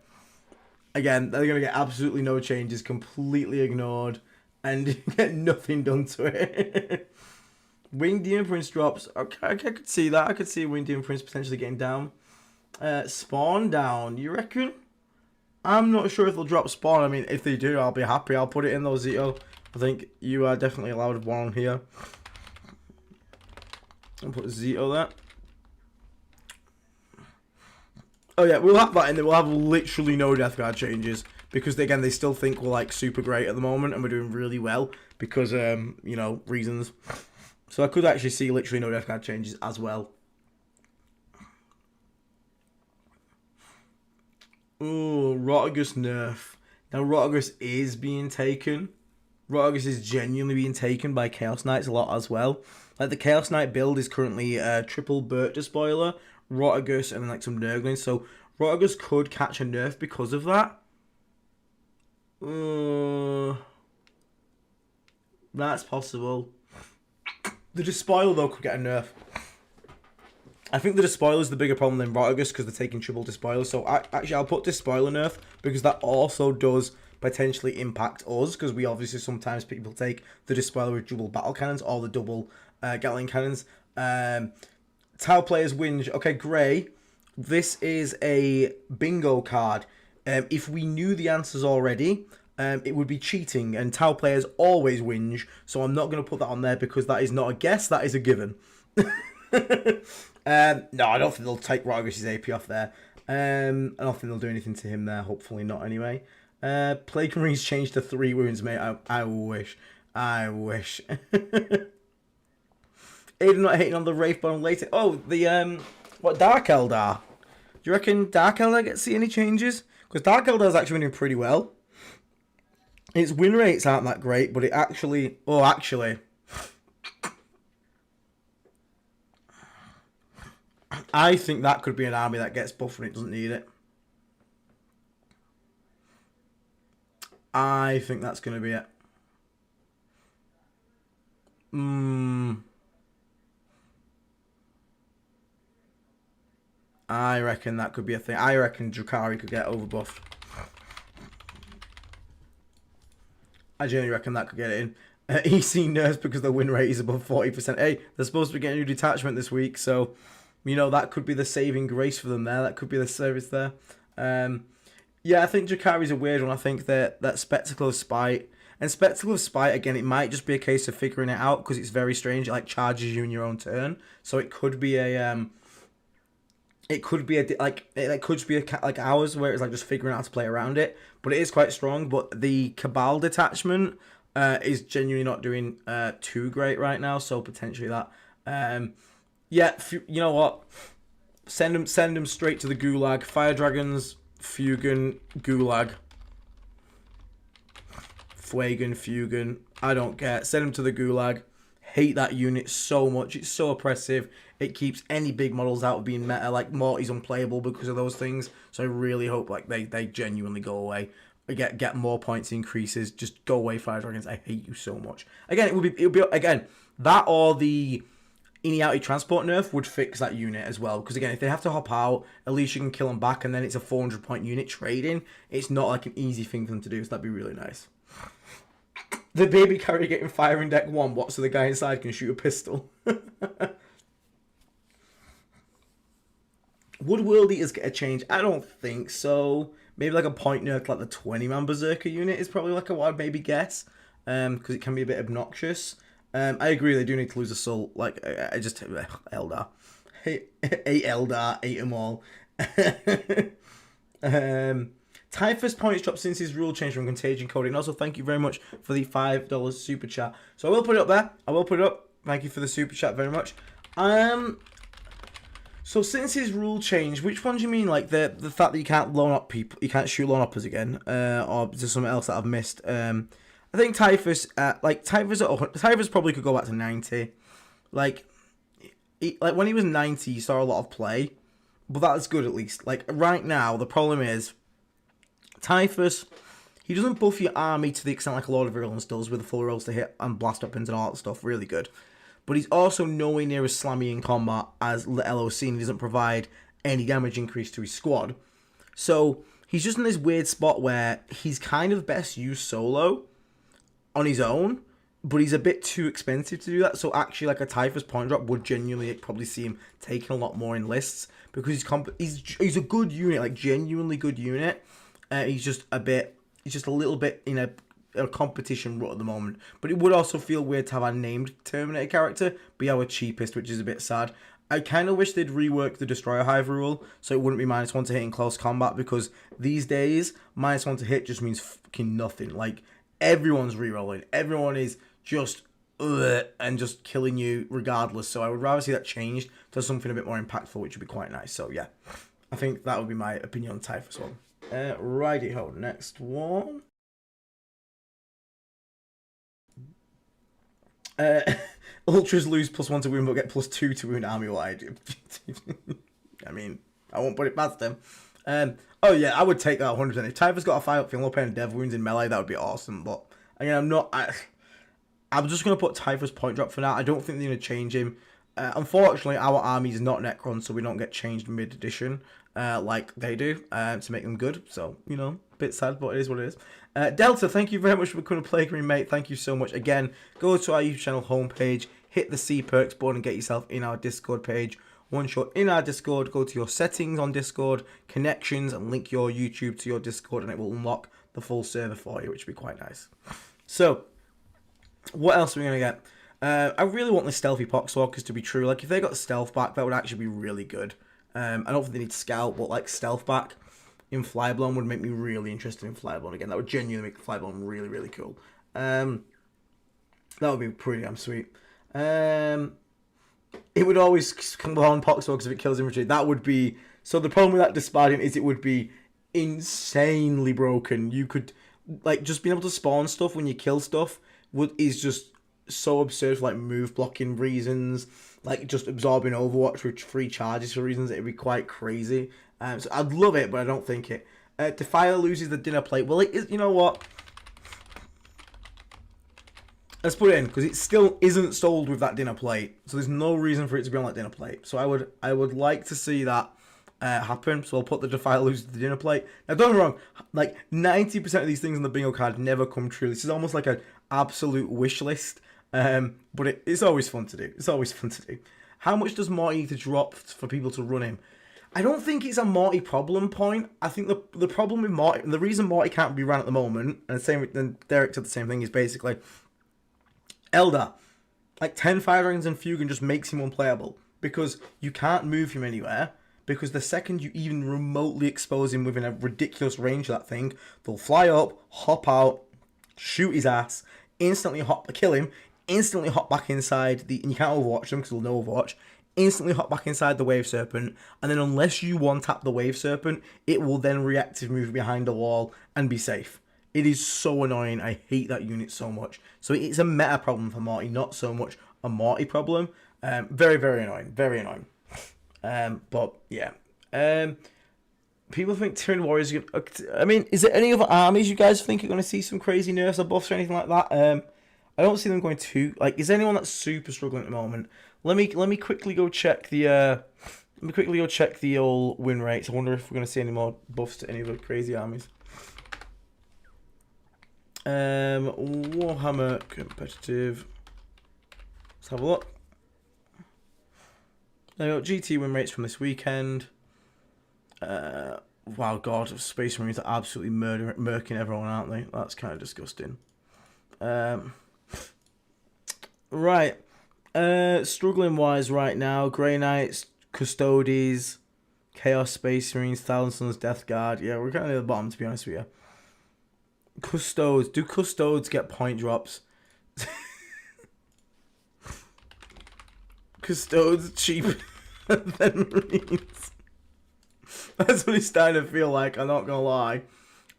Again, they're going to get absolutely no changes, completely ignored, and get nothing done to it. Winged Demon Prince drops. Okay, I could see that. I could see Winged Demon Prince potentially getting down. Spawn down, you reckon? I'm not sure if they'll drop spawn. I mean, if they do, I'll be happy. I'll put it in though, Zito. I think you are definitely allowed one on here. I'll put Zito there. Oh yeah, we'll have that in there. We'll have literally no death guard changes. Because, again, they still think we're, like, super great at the moment. And we're doing really well. Because, you know, reasons. So I could actually see literally no death guard changes as well. Ooh, Rotagus nerf. Now, Rotagus is being taken. Rotagus is genuinely being taken by Chaos Knights a lot as well. Like, the Chaos Knight build is currently triple Burt Despoiler, Rotagus, and then, like, some Nurglings. So, Rotagus could catch a nerf because of that. That's possible. The Despoiler, though, could get a nerf. I think the Despoiler is the bigger problem than Rotagus because they're taking triple Despoiler. So, actually, I'll put Despoiler nerf because that also does potentially impact us because we obviously sometimes people take the Despoiler with double battle cannons or the double Gatling cannons. Tau players whinge. Okay, Grey. This is a bingo card. If we knew the answers already, it would be cheating, and Tau players always whinge, so I'm not going to put that on there because that is not a guess, that is a given. No, I don't think they'll take Rotagus' AP off there. I don't think they'll do anything to him there, hopefully not anyway. Plague Marines changed to 3 wounds, mate. I wish. I wish. Aiden not hating on the Wraithbone later. Oh, the, what, Dark Eldar? Do you reckon Dark Eldar gets see any changes? Because Dark Eldar's actually doing pretty well. Its win rates aren't that great, but it actually... Oh, actually... I think that could be an army that gets buffed when it doesn't need it. I think that's going to be it. I reckon that could be a thing. I reckon Drukhari could get overbuffed. I genuinely reckon that could get it in. EC nerfs because the win rate is above 40%. Hey, they're supposed to be getting a new detachment this week, so, you know, that could be the saving grace for them there. That could be the service there. Yeah, I think Drukhari's a weird one. I think that Spectacle of Spite... And Spectacle of Spite, again, it might just be a case of figuring it out because it's very strange. It, like, charges you in your own turn. So it could be a... It could be like ours where it's like just figuring out how to play around it, but it is quite strong. But the Cabal detachment is genuinely not doing too great right now, so potentially that. Yeah, you know what? Send them straight to the Gulag. Fire Dragons, Fugan, Gulag, Fuegan, Fugan. I don't care. Send them to the Gulag. Hate that unit so much. It's so oppressive. It keeps any big models out of being meta. Like, Morty's unplayable because of those things. So I really hope like they genuinely go away. Get more points increases. Just go away, Fire Dragons. I hate you so much. Again, it would be again that or the Iniati transport nerf would fix that unit as well. Because again, if they have to hop out, at least you can kill them back, and then it's a 400-point unit trading. It's not like an easy thing for them to do. So that'd be really nice. The baby carrier getting fire in deck 1. What? So the guy inside can shoot a pistol. Would World Eaters get a change? I don't think so. Maybe like a point nerf, like the 20-man Berserker unit is probably like a what I'd maybe guess. Because it can be a bit obnoxious. I agree, they do need to lose a soul. Like, I just... Eldar. 8 Eldar, 8 them all. Typhus points dropped since his rule change from Contagion Code. And also, thank you very much for the $5 super chat. So I will put it up there. I will put it up. Thank you for the super chat very much. So since his rule change, which one do you mean? Like the fact that you can't loan up people, you can't shoot loan uppers again, or is there something else that I've missed? I think Typhus, Typhus probably could go back to 90. Like when he was 90, he saw a lot of play, but that's good at least. Like right now, the problem is Typhus. He doesn't buff your army to the extent like a Lord of Virulence does with the full rolls to hit and blast weapons and all that stuff. Really good. But he's also nowhere near as slammy in combat as the LOC, and he doesn't provide any damage increase to his squad. So he's just in this weird spot where he's kind of best used solo on his own, but he's a bit too expensive to do that. So actually, like a Typhus point drop would genuinely probably see him taking a lot more in lists because he's a good unit, like genuinely good unit. He's just a little bit in a competition rut at the moment. But it would also feel weird to have a named Terminator character be our cheapest, which is a bit sad. I kind of wish they'd rework the Destroyer Hive rule so it wouldn't be -1 to hit in close combat, because these days, -1 to hit just means fucking nothing. Like, everyone's rerolling. Everyone is just and just killing you regardless. So I would rather see that changed to something a bit more impactful, which would be quite nice. So yeah, I think that would be my opinion on Typhus one. Righty-ho, next one. Ultras lose +1 to wound but get +2 to wound army wide. I mean, I won't put it past them. Oh yeah, I would take that 100%. If Typhus got a 5-up Finlow Pain and Dev Wounds in melee, that would be awesome. But again, I'm just going to put Typhus point drop for now. I don't think they're going to change him. Unfortunately, our army is not Necron, so we don't get changed mid-edition like they do to make them good. So, you know, a bit sad, but it is what it is. Delta, thank you very much for becoming a Play Green mate. Thank you so much. Again, go to our YouTube channel homepage, hit the C Perks button and get yourself in our Discord page. Once you're in our Discord, go to your settings on Discord, connections, and link your YouTube to your Discord, and it will unlock the full server for you, which would be quite nice. So, what else are we going to get? I really want the Stealthy Poxwalkers to be true. Like, if they got stealth back, that would actually be really good. I don't think they need scout, but like stealth back in Flyblown would make me really interested in Flyblown again. That would genuinely make Flyblown really, really cool. That would be pretty damn sweet. It would always come on Poxwalkers if it kills infantry. That would be... So the problem with that disbarding is it would be insanely broken. You could... Like, just being able to spawn stuff when you kill stuff is just so absurd for, like, move blocking reasons. Like, just absorbing Overwatch with free charges for reasons. It'd be quite crazy. So I'd love it, but I don't think it. Defiler loses the dinner plate. Well, it is, you know what? Let's put it in, because it still isn't sold with that dinner plate. So there's no reason for it to be on that dinner plate. So I would like to see that happen. So I'll put the Defiler loses the dinner plate. Now, don't get me wrong. Like, 90% of these things on the bingo card never come true. This is almost like an absolute wish list. But it's always fun to do. It's always fun to do. How much does Morty need to drop for people to run him? I don't think it's a Morty problem point. I think the problem with Morty, the reason Morty can't be ran at the moment, and the same with Derek said the same thing, is basically Eldar. Like 10 Fire Dragons and Fugan just makes him unplayable because you can't move him anywhere. Because the second you even remotely expose him within a ridiculous range of that thing, they'll fly up, hop out, shoot his ass, instantly kill him, instantly hop back inside and you can't overwatch them because they'll no overwatch, instantly hop back inside the Wave Serpent, and then unless you one-tap the Wave Serpent, it will then reactive move behind the wall and be safe. It is so annoying. I hate that unit so much. So it's a meta problem for Morty, not so much a Morty problem. Very, very annoying. Very annoying. But yeah. People think Tyranid Warriors are going to... I mean, is there any other armies you guys think are going to see some crazy nerfs or buffs or anything like that? I don't see them going to... Like, is there anyone that's super struggling at the moment? Let me quickly go check the... let me quickly go check the old win rates. I wonder if we're going to see any more buffs to any of the crazy armies. Warhammer competitive. Let's have a look. There we go. GT win rates from this weekend. Wow, God, Space Marines are absolutely murking everyone, aren't they? That's kind of disgusting. Right. Struggling wise right now, Grey Knights, Custodes, Chaos Space Marines, Thousand Sons, Death Guard. Yeah, we're kind of near the bottom, to be honest with you. Custodes. Do Custodes get point drops? Custodes cheaper than Marines. That's what it's starting to feel like, I'm not gonna lie.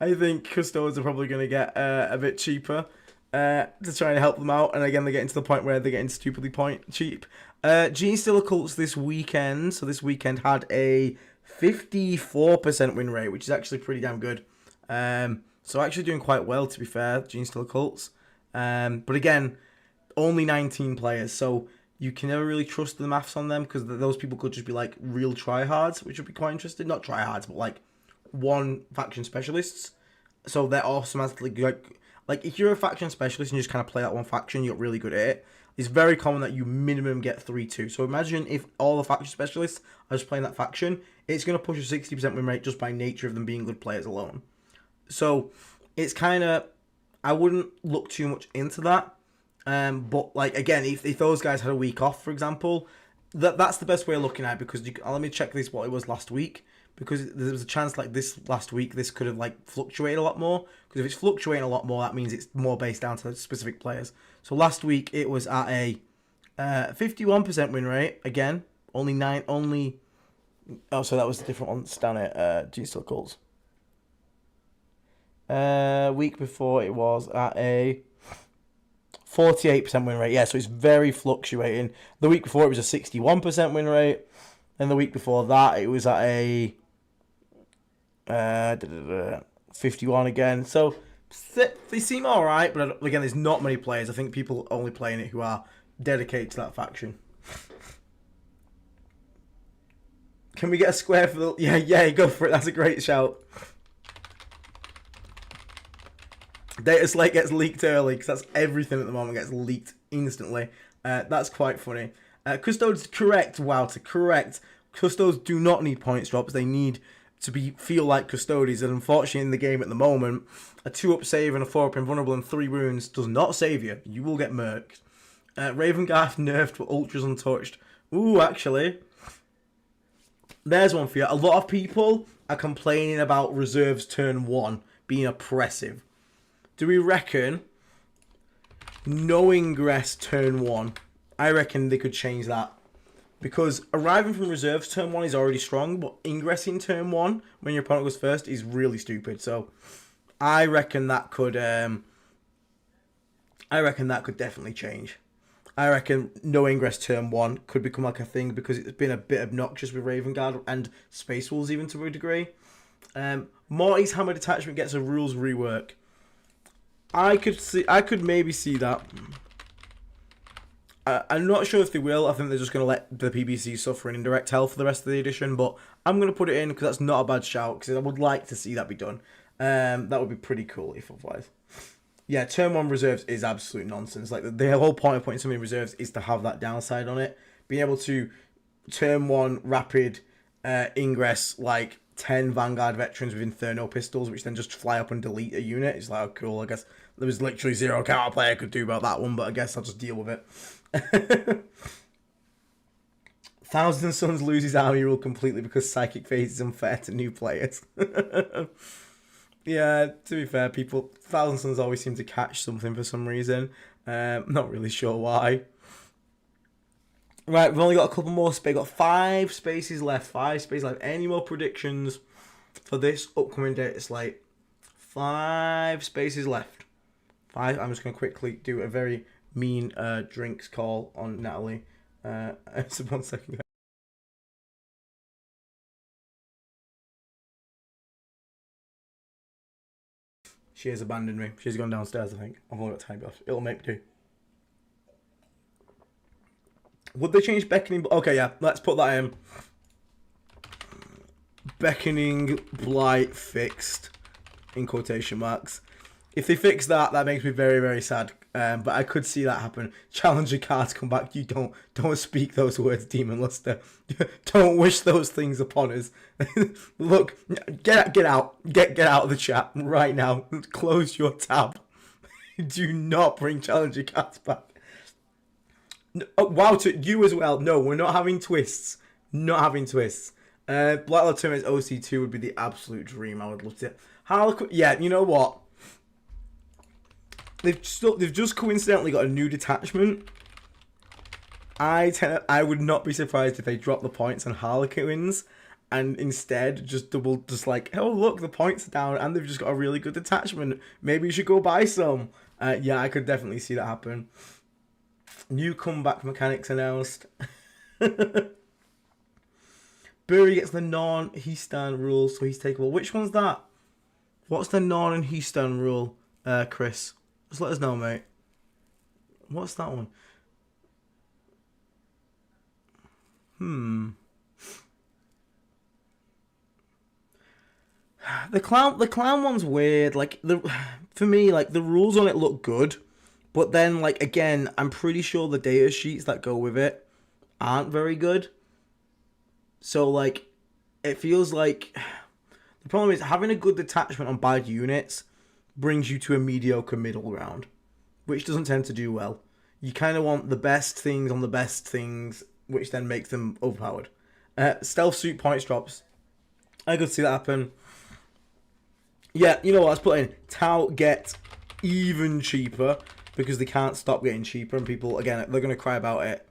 I think Custodes are probably gonna get a bit cheaper to try and help them out, and again they're getting to the point where they're getting stupidly cheap. Genestealer Cults this weekend, so this weekend had a 54% win rate, which is actually pretty damn good. So actually doing quite well, to be fair, Genestealer Cults. But again, only 19 players, so you can never really trust the maths on them, because those people could just be like real tryhards, which would be quite interesting. Not tryhards, but like one faction specialists. So they're automatically like if you're a faction specialist and you just kind of play that one faction, you're really good at it. It's very common that you minimum get 3-2. So imagine if all the faction specialists are just playing that faction, it's going to push a 60% win rate just by nature of them being good players alone. So it's kind of, I wouldn't look too much into that. But like again, if those guys had a week off, for example, that's the best way of looking at it, because let me check this what it was last week, because there was a chance like this last week this could have like fluctuated a lot more, because if it's fluctuating a lot more, that means it's more based down to specific players. So last week it was at a 51% win rate again, so that was a different one down at G Still Calls. Week before it was at a 48% win rate. Yeah, so it's very fluctuating. The week before it was a 61% win rate. And the week before that it was at a 51 again. So they seem alright, but again, there's not many players. I think people only playing it who are dedicated to that faction. Can we get a square for the... Yeah, go for it. That's a great shout. Dataslate gets leaked early, because that's everything at the moment gets leaked instantly. That's quite funny. Custodes, correct. Wow, to correct. Custodes do not need points drops. They need to feel like Custodes. And unfortunately in the game at the moment, a 2-up save and a 4-up invulnerable and 3 wounds does not save you. You will get murked. Ravengarth nerfed with Ultras untouched. Ooh, actually... There's one for you. A lot of people are complaining about reserves turn 1 being oppressive. Do we reckon no ingress turn 1? I reckon they could change that. Because arriving from reserves turn 1 is already strong, but ingressing turn 1 when your opponent goes first is really stupid. So I reckon that could definitely change. I reckon no ingress turn 1 could become like a thing, because it's been a bit obnoxious with Raven Guard and Space Wolves even to a degree. Morty's Hammer Detachment gets a rules rework. I could maybe see that. I'm not sure if they will. I think they're just going to let the PBC suffer in indirect hell for the rest of the edition, but I'm going to put it in because that's not a bad shout, because I would like to see that be done. That would be pretty cool if otherwise. Yeah, turn 1 reserves is absolute nonsense. Like, the whole point of putting so many reserves is to have that downside on it. Being able to turn 1 rapid ingress like 10 Vanguard veterans with Inferno pistols, which then just fly up and delete a unit. It's like, oh, cool. I guess there was literally zero counterplay I could do about that one, but I guess I'll just deal with it. Thousand Suns loses army rule completely because Psychic Phase is unfair to new players. Yeah, to be fair, Thousand Suns always seem to catch something for some reason. Not really sure why. Right, we've only got a couple more spaces. Got 5 spaces left. 5 spaces left. Any more predictions for this upcoming data slate? 5 spaces left. 5. I'm just going to quickly do a very mean drinks call on Natalie. So 1 second. She has abandoned me. She's gone downstairs, I think. I've only got time off. It'll make do. Would they change beckoning? Okay, yeah. Let's put that in. Beckoning blight fixed. In quotation marks. If they fix that, that makes me very, very sad. But I could see that happen. Challenger cards come back. You don't speak those words, Demon Luster. Don't wish those things upon us. Look, get out. Get out of the chat right now. Close your tab. Do not bring challenger cards back. Oh, wow, to you as well. No, we're not having twists. Not having twists. Blacklord Tournament's OC2 would be the absolute dream. I would love to. Yeah, you know what? They've just coincidentally got a new detachment. I would not be surprised if they drop the points on Harlequins and instead just like, oh look, the points are down and they've just got a really good detachment. Maybe you should go buy some. Yeah, I could definitely see that happen. New comeback mechanics announced. Burry gets the non-Heastan rule, so he's takeable. Which one's that? What's the non and Heastan rule, Chris? Just let us know, mate. What's that one? The clown one's weird. Like for me, like the rules on it look good, but then like again, I'm pretty sure the data sheets that go with it aren't very good. So like, it feels like The problem is having a good detachment on bad units brings you to a mediocre middle ground, which doesn't tend to do well. You kind of want the best things on the best things, which then makes them overpowered. Stealth suit points drops. I could see that happen. Yeah, you know what? Let's put in Tau get even cheaper because they can't stop getting cheaper, and people, again, they're going to cry about it.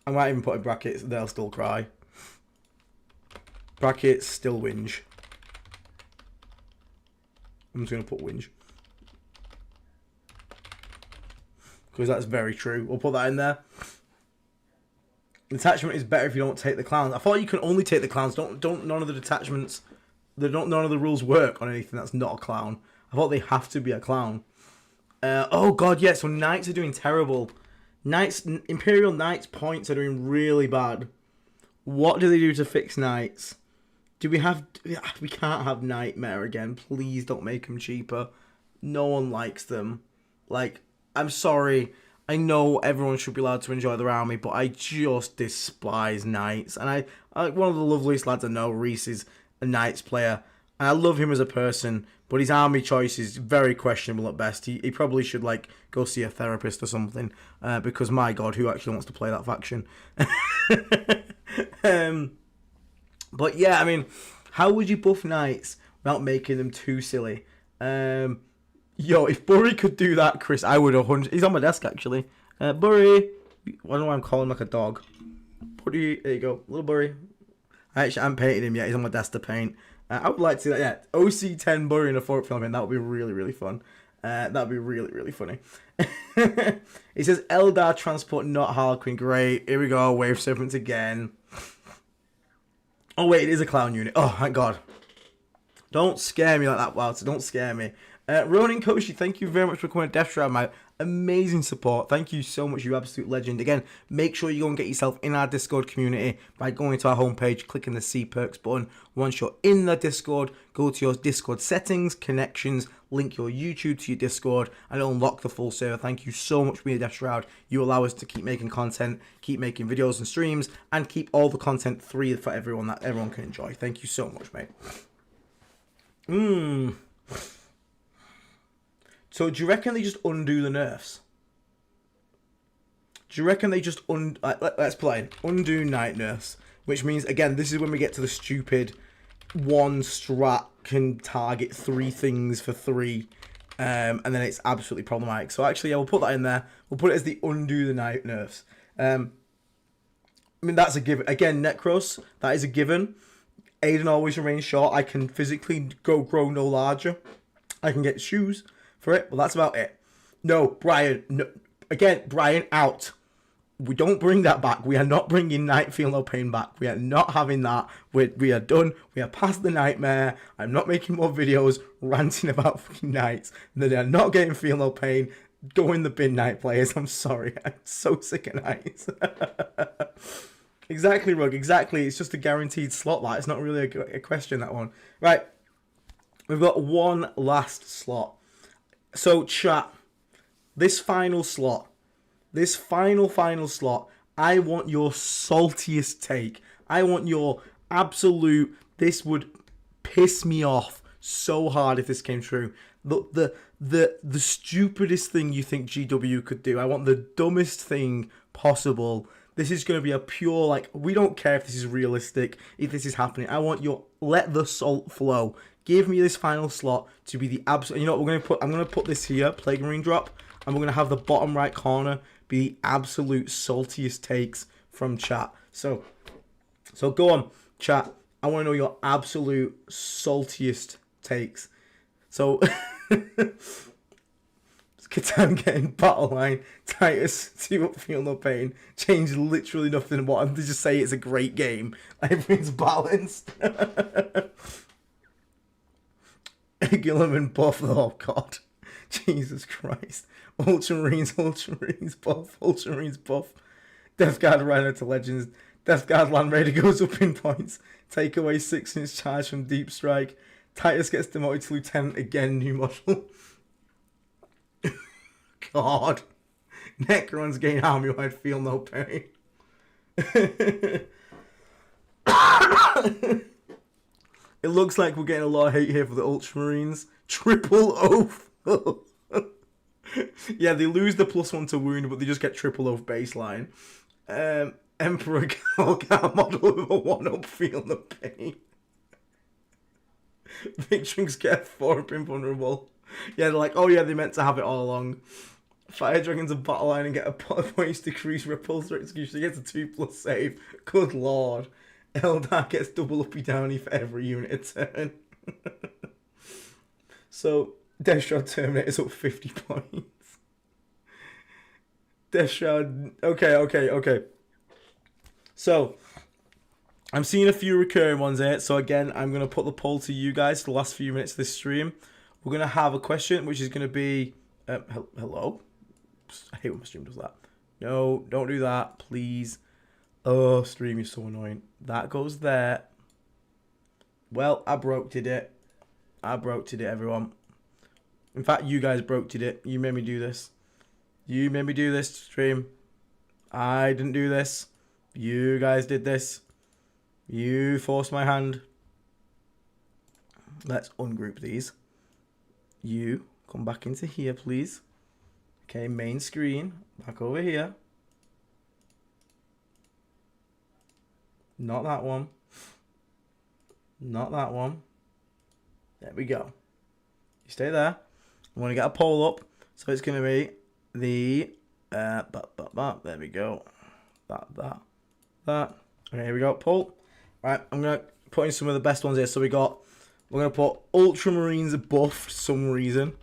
I might even put in brackets, they'll still cry. Brackets, still whinge. I'm just going to put whinge. Because that's very true. We'll put that in there. Detachment is better if you don't take the clowns. I thought you can only take the clowns. Don't none of the detachments, none of the rules work on anything that's not a clown. I thought they have to be a clown. Oh god, yeah, so knights are doing terrible. Imperial Knights points are doing really bad. What do they do to fix knights? We can't have Nightmare again. Please don't make them cheaper. No one likes them. Like, I'm sorry. I know everyone should be allowed to enjoy their army, but I just despise knights. And I one of the loveliest lads I know, Reese, is a knights player. And I love him as a person, but his army choice is very questionable at best. He probably should, like, go see a therapist or something. Because, my God, who actually wants to play that faction? But, yeah, I mean, how would you buff knights without making them too silly? Yo, if Burry could do that, Chris, I would 100... He's on my desk, actually. Burry. I don't know why I'm calling him like a dog. Burry. There you go. Little Burry. I haven't painted him yet. He's on my desk to paint. I would like to see that, yeah. OC10 Burry in a Fort film. That would be really, really fun. That would be really, really funny. He says, Eldar transport, not Harlequin. Great. Here we go. Wave Serpents again. Oh, wait. It is a clown unit. Oh, thank God. Don't scare me like that, Walter. Don't scare me. Ronin Koshi, thank you very much for coming to Death Shroud, my amazing support. Thank you so much, you absolute legend. Again, make sure you go and get yourself in our Discord community by going to our homepage, clicking the See Perks button. Once you're in the Discord, go to your Discord settings, connections, link your YouTube to your Discord, and it'll unlock the full server. Thank you so much for being a Death Shroud. You allow us to keep making content, keep making videos and streams, and keep all the content free for everyone that everyone can enjoy. Thank you so much, mate. So do you reckon they just undo the nerfs? Do you reckon they just let's play undo night nerfs, which means, again, this is when we get to the stupid one strat can target 3 things for 3, and then it's absolutely problematic. So actually, yeah, we'll put that in there. We'll put it as the undo the night nerfs. I mean, that's a given. Again, Necros, that is a given. Aiden always remains short. I can physically grow no larger. I can get shoes for it. Well, that's about it. No, Brian. No, again, Brian, out. We don't bring that back. We are not bringing Night Feel No Pain back. We are not having that. We are done. We are past the nightmare. I'm not making more videos ranting about fucking nights. They are not getting Feel No Pain. Go in the bin, night players. I'm sorry. I'm so sick of nights. Exactly, Rug. Exactly. It's just a guaranteed slot. That it's not really a question, that one. Right. We've got one last slot. So, chat, this final slot, I want your saltiest take. I want your absolute, this would piss me off so hard if this came true. The stupidest thing you think GW could do. I want the dumbest thing possible. This is going to be a pure, like, we don't care if this is realistic, if this is happening. I want your, let the salt flow. Give me this final slot to be the absolute. You know what I'm gonna put this here, Plague Marine drop, and we're gonna have the bottom right corner be the absolute saltiest takes from chat. So go on, chat. I want to know your absolute saltiest takes. So Catan getting battle line, Titus 2 up, Feel No Pain. Change literally nothing. What I'm to just say it's a great game. Everything's balanced. Gilliman buff, oh god. Jesus Christ. Ultramarines buff. Death Guard Rhino to Legends. Death Guard Land Raider goes up in points. Take away 6-inch charge from Deep Strike. Titus gets demoted to Lieutenant again, new model. God. Necrons gain army-wide, Feel No Pain. It looks like we're getting a lot of hate here for the Ultramarines. Triple oath. Yeah, they lose the +1 to wound, but they just get triple oath baseline. Emperor Galgar model with a 1-up feeling the pain. Victrix get 4-up invulnerable. Yeah, they're like, oh yeah, they meant to have it all along. Fire Dragon's a battle line and get a points decrease repulse or execution. He gets a 2+ save. Good lord. Eldar gets double uppy downy for every unit a turn. So, Death Shroud Terminator's up 50 points. Death Shroud... Okay. So, I'm seeing a few recurring ones here. So again, I'm going to put the poll to you guys for the last few minutes of this stream. We're going to have a question, which is going to be... hello? I hate when my stream does that. No, don't do that, please. Oh, stream is so annoying. That goes there. Well, I broke-did it. Everyone. In fact, you guys broke-did it. You made me do this. You made me do this, stream. I didn't do this. You guys did this. You forced my hand. Let's ungroup these. You, come back into here, please. Okay, main screen. Back over here. Not that one. Not that one. There we go. You stay there. I'm going to get a poll up. So it's going to be the... there we go. That. Okay, here we go. Poll. Right, I'm going to put in some of the best ones here. So we're going to put Ultramarines buffed for some reason.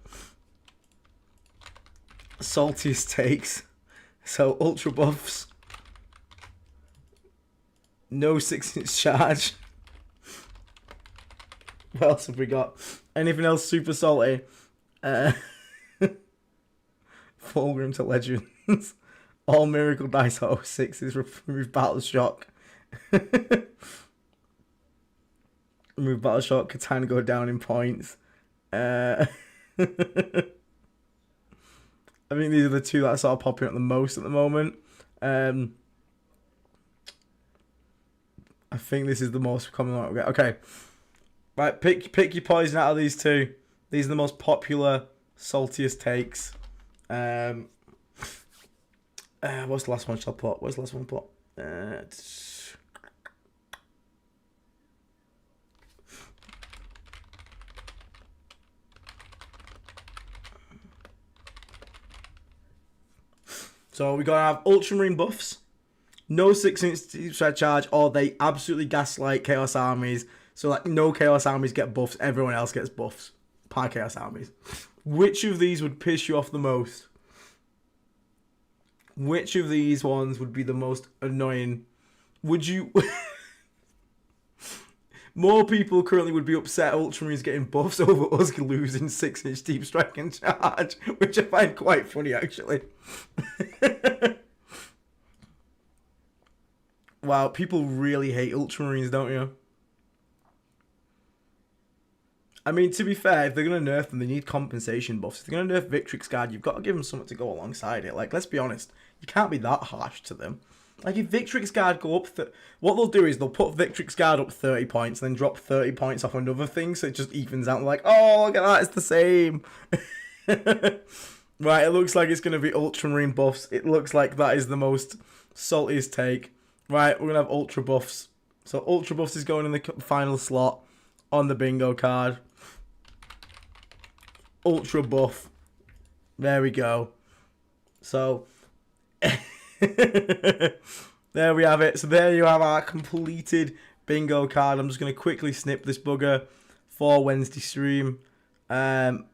Saltiest takes. So Ultra buffs. No 6-inch charge. What else have we got? Anything else super salty? Fulgrim to Legends. All Miracle Dice out of 6s. Remove Battle Shock. Remove Battle Shock. Katana go down in points. I think these are the two that are sort of popping up the most at the moment. I think this is the most common one. Okay. Right, pick your poison out of these two. These are the most popular, saltiest takes. What's the last one shall I put? Where's the last one put? So we gotta have Ultramarine buffs, no 6-inch stride charge, or they absolutely gaslight Chaos Armies. So like no Chaos Armies get buffs, everyone else gets buffs. Chaos Armies. Which of these would piss you off the most? Which of these ones would be the most annoying? Would you... More people currently would be upset Ultramarines getting buffs over us losing 6-inch deep strike and charge, which I find quite funny actually. Wow, people really hate Ultramarines, don't you? I mean, to be fair, if they're going to nerf them, they need compensation buffs. If they're going to nerf Victrix Guard, you've got to give them something to go alongside it. Like, let's be honest, you can't be that harsh to them. Like, if Victrix Guard go up... what they'll do is they'll put Victrix Guard up 30 points, and then drop 30 points off another thing, so it just evens out. Like, oh, look at that, it's the same. Right, it looks like it's going to be Ultramarine buffs. It looks like that is the most saltiest take. Right, we're going to have Ultra buffs. So, Ultra buffs is going in the final slot on the bingo card. Ultra buff. There we go. So... there we have it. So there you have our completed bingo card. I'm just going to quickly snip this bugger for Wednesday stream. So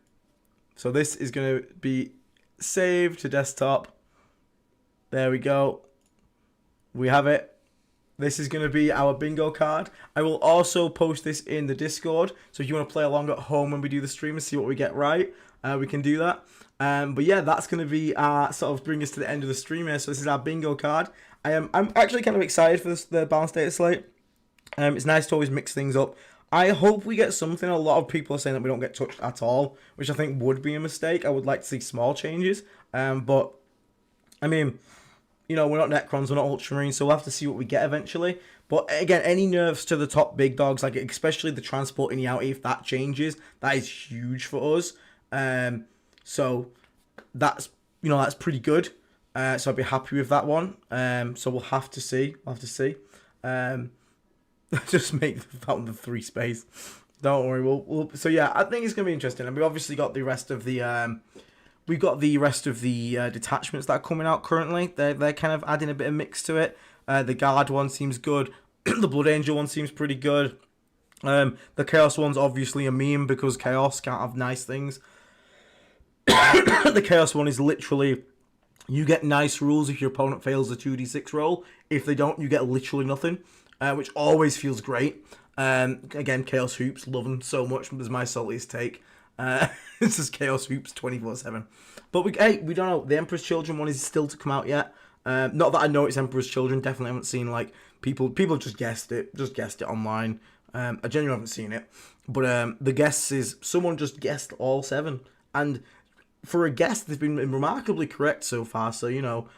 this is going to be saved to desktop. There we go. We have it. This is going to be our bingo card. I will also post this in the Discord. So if you want to play along at home when we do the stream and see what we get right, we can do that. But yeah, that's going to be sort of bring us to the end of the stream here. So this is our bingo card. I'm actually kind of excited for the balanced data slate. It's nice to always mix things up. I hope we get something. A lot of people are saying that we don't get touched at all, which I think would be a mistake. I would like to see small changes. But I mean, we're not Necrons, we're not Ultramarines, so we'll have to see what we get eventually. But again, any nerfs to the top big dogs, like especially the transport in the outie, if that changes, that is huge for us. So that's that's pretty good. So I'd be happy with that one. So we'll have to see. Just make that one the 3 space. Don't worry. We'll. So yeah, I think it's gonna be interesting. And we obviously got the rest of the detachments that are coming out currently. They're kind of adding a bit of mix to it. The guard one seems good. The Blood Angel one seems pretty good. The Chaos one's obviously a meme because Chaos can't have nice things. The Chaos one is literally, you get nice rules if your opponent fails a 2d6 roll. If they don't, you get literally nothing, which always feels great. Again, Chaos Hoops, love them so much. There's my saltiest take. This is Chaos Hoops 24/7. But we don't know. The Emperor's Children one is still to come out yet. Not that I know it's Emperor's Children. Definitely haven't seen people just guessed it online. I genuinely haven't seen it. But the guess is someone just guessed all 7, and for a guess, they've been remarkably correct so far. So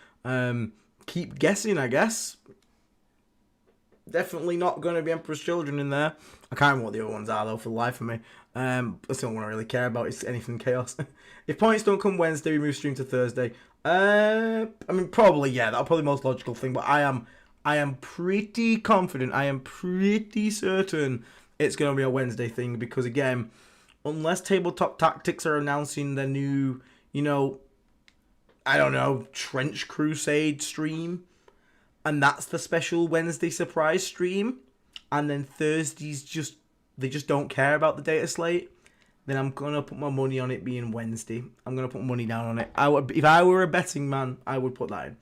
keep guessing, I guess. Definitely not going to be Emperor's Children in there. I can't remember what the other ones are, though, for the life of me. That's the only one I really care about is anything Chaos. If points don't come Wednesday, we move stream to Thursday. Probably, yeah. That'll probably be the most logical thing. But I am pretty confident. I am pretty certain it's going to be a Wednesday thing. Because, again, unless Tabletop Tactics are announcing the new, Trench Crusade stream, and that's the special Wednesday surprise stream, and then Thursdays they just don't care about the data slate, then I'm gonna put my money on it being Wednesday. I'm gonna put money down on it. If I were a betting man, I would put that in.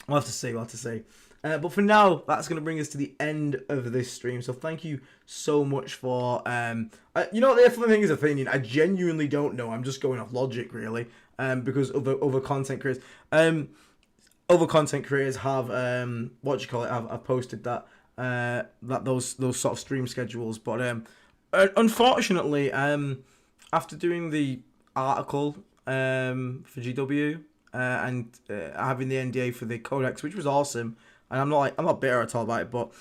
We'll have to see. But for now, that's going to bring us to the end of this stream. So thank you so much for... the funny thing is opinion. I genuinely don't know. I'm just going off logic, really. Because other content creators... other content creators have... I've posted that those sort of stream schedules. But unfortunately, after doing the article for GW... and having the NDA for the Codex, which was awesome, and I'm not bitter at all about it, but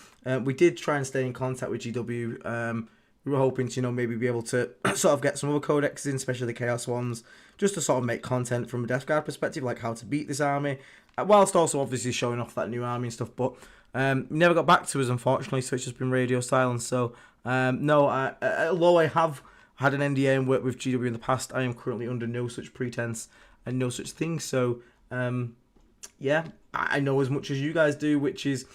we did try and stay in contact with GW. We were hoping to maybe be able to sort of get some other codexes in, especially the Chaos ones, just to sort of make content from a Death Guard perspective, like how to beat this army, whilst also obviously showing off that new army and stuff. But never got back to us, unfortunately, so it's just been radio silence. So although I have had an NDA and worked with GW in the past, I am currently under no such pretense and no such thing. So I know as much as you guys do, which is,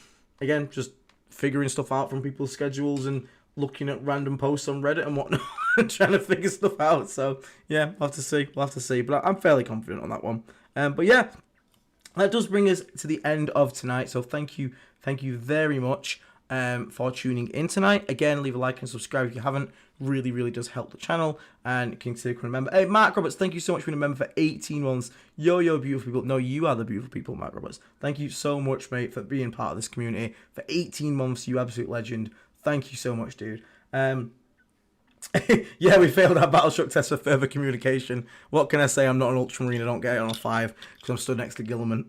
again, just figuring stuff out from people's schedules and looking at random posts on Reddit and whatnot and trying to figure stuff out. So we'll have to see. But I'm fairly confident on that one. But yeah, that does bring us to the end of tonight. So thank you very much for tuning in tonight. Again, leave a like and subscribe if you haven't. Really, really does help the channel. And consider becoming a member. Hey, Mark Roberts, thank you so much for being a member for 18 months. Yo, beautiful people. No, you are the beautiful people, Mark Roberts. Thank you so much, mate, for being part of this community. For 18 months, you absolute legend. Thank you so much, dude. Yeah, we failed our Battleshock test for further communication. What can I say? I'm not an Ultramarine. I don't get it on a 5 because I'm stood next to Gilliman.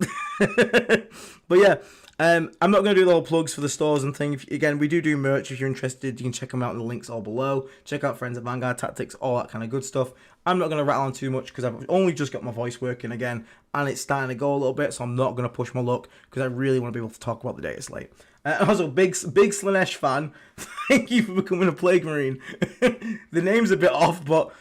But yeah, I'm not going to do the whole plugs for the stores and things. Again, we do merch. If you're interested, you can check them out in the links all below. Check out Friends at Vanguard Tactics, all that kind of good stuff. I'm not going to rattle on too much because I've only just got my voice working again and it's starting to go a little bit, so I'm not going to push my luck because I really want to be able to talk about the data slate. Also, big Slanesh fan, thank you for becoming a Plague Marine. The name's a bit off, but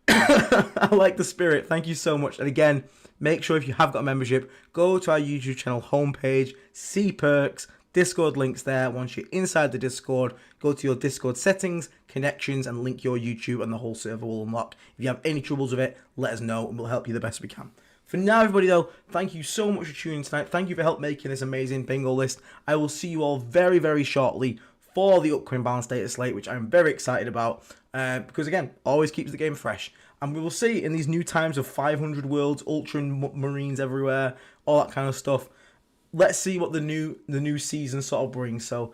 I like the spirit. Thank you so much. And again, make sure if you have got a membership, go to our YouTube channel homepage, see perks, Discord links there. Once you're inside the Discord, go to your Discord settings, connections, and link your YouTube, and the whole server will unlock. If you have any troubles with it, let us know, and we'll help you the best we can. For now, everybody, though, thank you so much for tuning in tonight. Thank you for help making this amazing bingo list. I will see you all very, very shortly for the upcoming Balance Data Slate, which I'm very excited about, because, again, always keeps the game fresh. And we will see in these new times of 500 worlds, Ultra Marines everywhere, all that kind of stuff. Let's see what the new season sort of brings. So,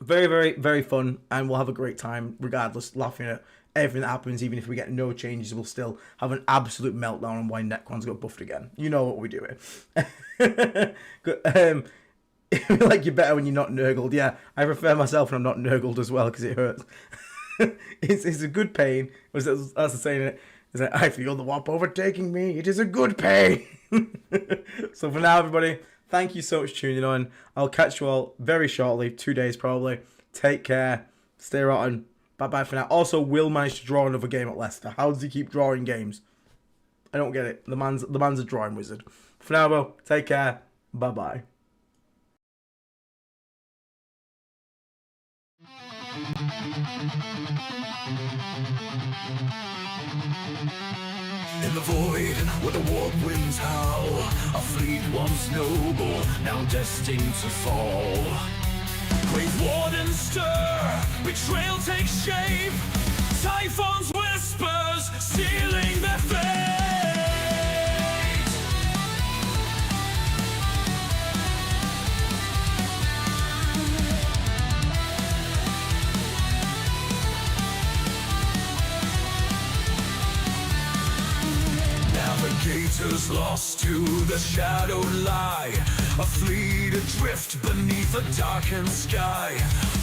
very, very, very fun, and we'll have a great time, regardless, laughing at everything that happens, even if we get no changes, we'll still have an absolute meltdown on why Necron's got buffed again. You know what we do here. Like, you're better when you're not nurgled. Yeah, I prefer myself when I'm not nurgled as well, because it hurts. It's a good pain. That's the saying. It's like, I feel the warp overtaking me. It is a good pain. So for now, everybody, thank you so much for tuning in. I'll catch you all very shortly, 2 days probably. Take care. Stay rotten. Bye-bye for now. Also, Will managed to draw another game at Leicester. How does he keep drawing games? I don't get it. The man's a drawing wizard. For now, bro, take care. Bye-bye. In the void, where the warp winds howl, a fleet once noble, now destined to fall. Great wardens stir, betrayal takes shape, Typhon's whispers, sealing their fate. Navigators lost to the shadowed lie, a fleet adrift beneath a darkened sky.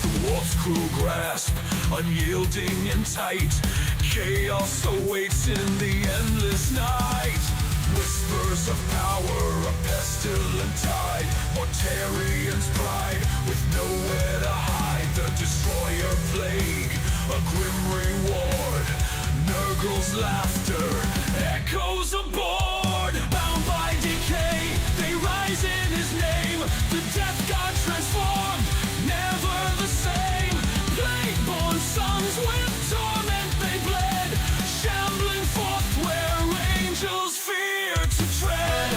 The warp's cruel grasp, unyielding and tight, chaos awaits in the endless night. Whispers of power, a pestilent tide, Mortarian's pride, with nowhere to hide. The destroyer plague, a grim reward, Nurgle's laughter echoes aboard. Bound by decay, they rise in his name. The death god transformed, never the same. Plague-born sons with torment they bled, shambling forth where angels fear to tread.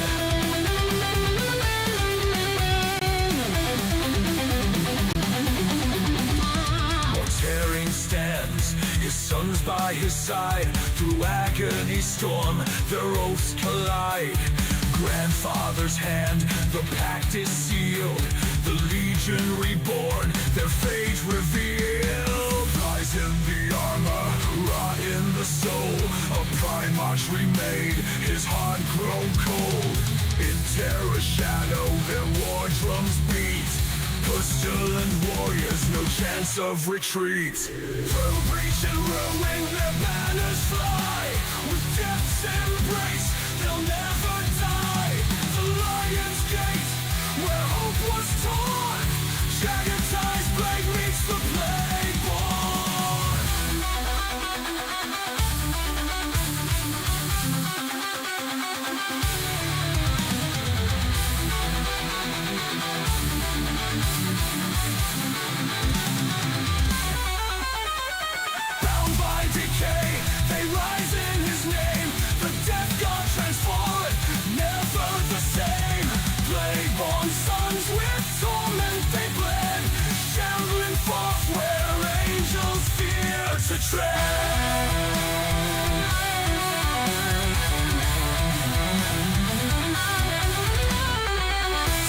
Mortarian stands, his sons by his side. Through agony storm, their oaths collide. Grandfather's hand, the pact is sealed. The legion reborn, their fate revealed. Rise in the armor, rot in the soul. A Primarch remade, his heart grown cold. In terror's shadow, their war drums beat. Pestilent warriors, no chance of retreat. Through breach and ruin, their banners fly. With death's embrace, they'll never die. The Lion's Gate, where hope was torn. Jagged-sized blade meets the Plague-born. Bound by decay, they rise in his name. The death god transformed, never the same. Plague-born sons with torment they bled, shambling forth where angels fear to tread.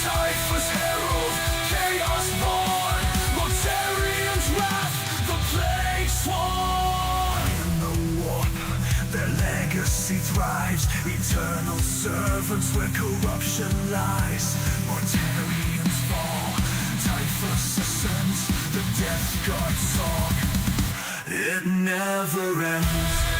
Typhus herald, chaos born, Mortarian's wrath, the plague sworn. In the warp, their legacy thrives, eternal servants where corruption lies. Mortarians fall, Typhus ascends, the death god song, it never ends.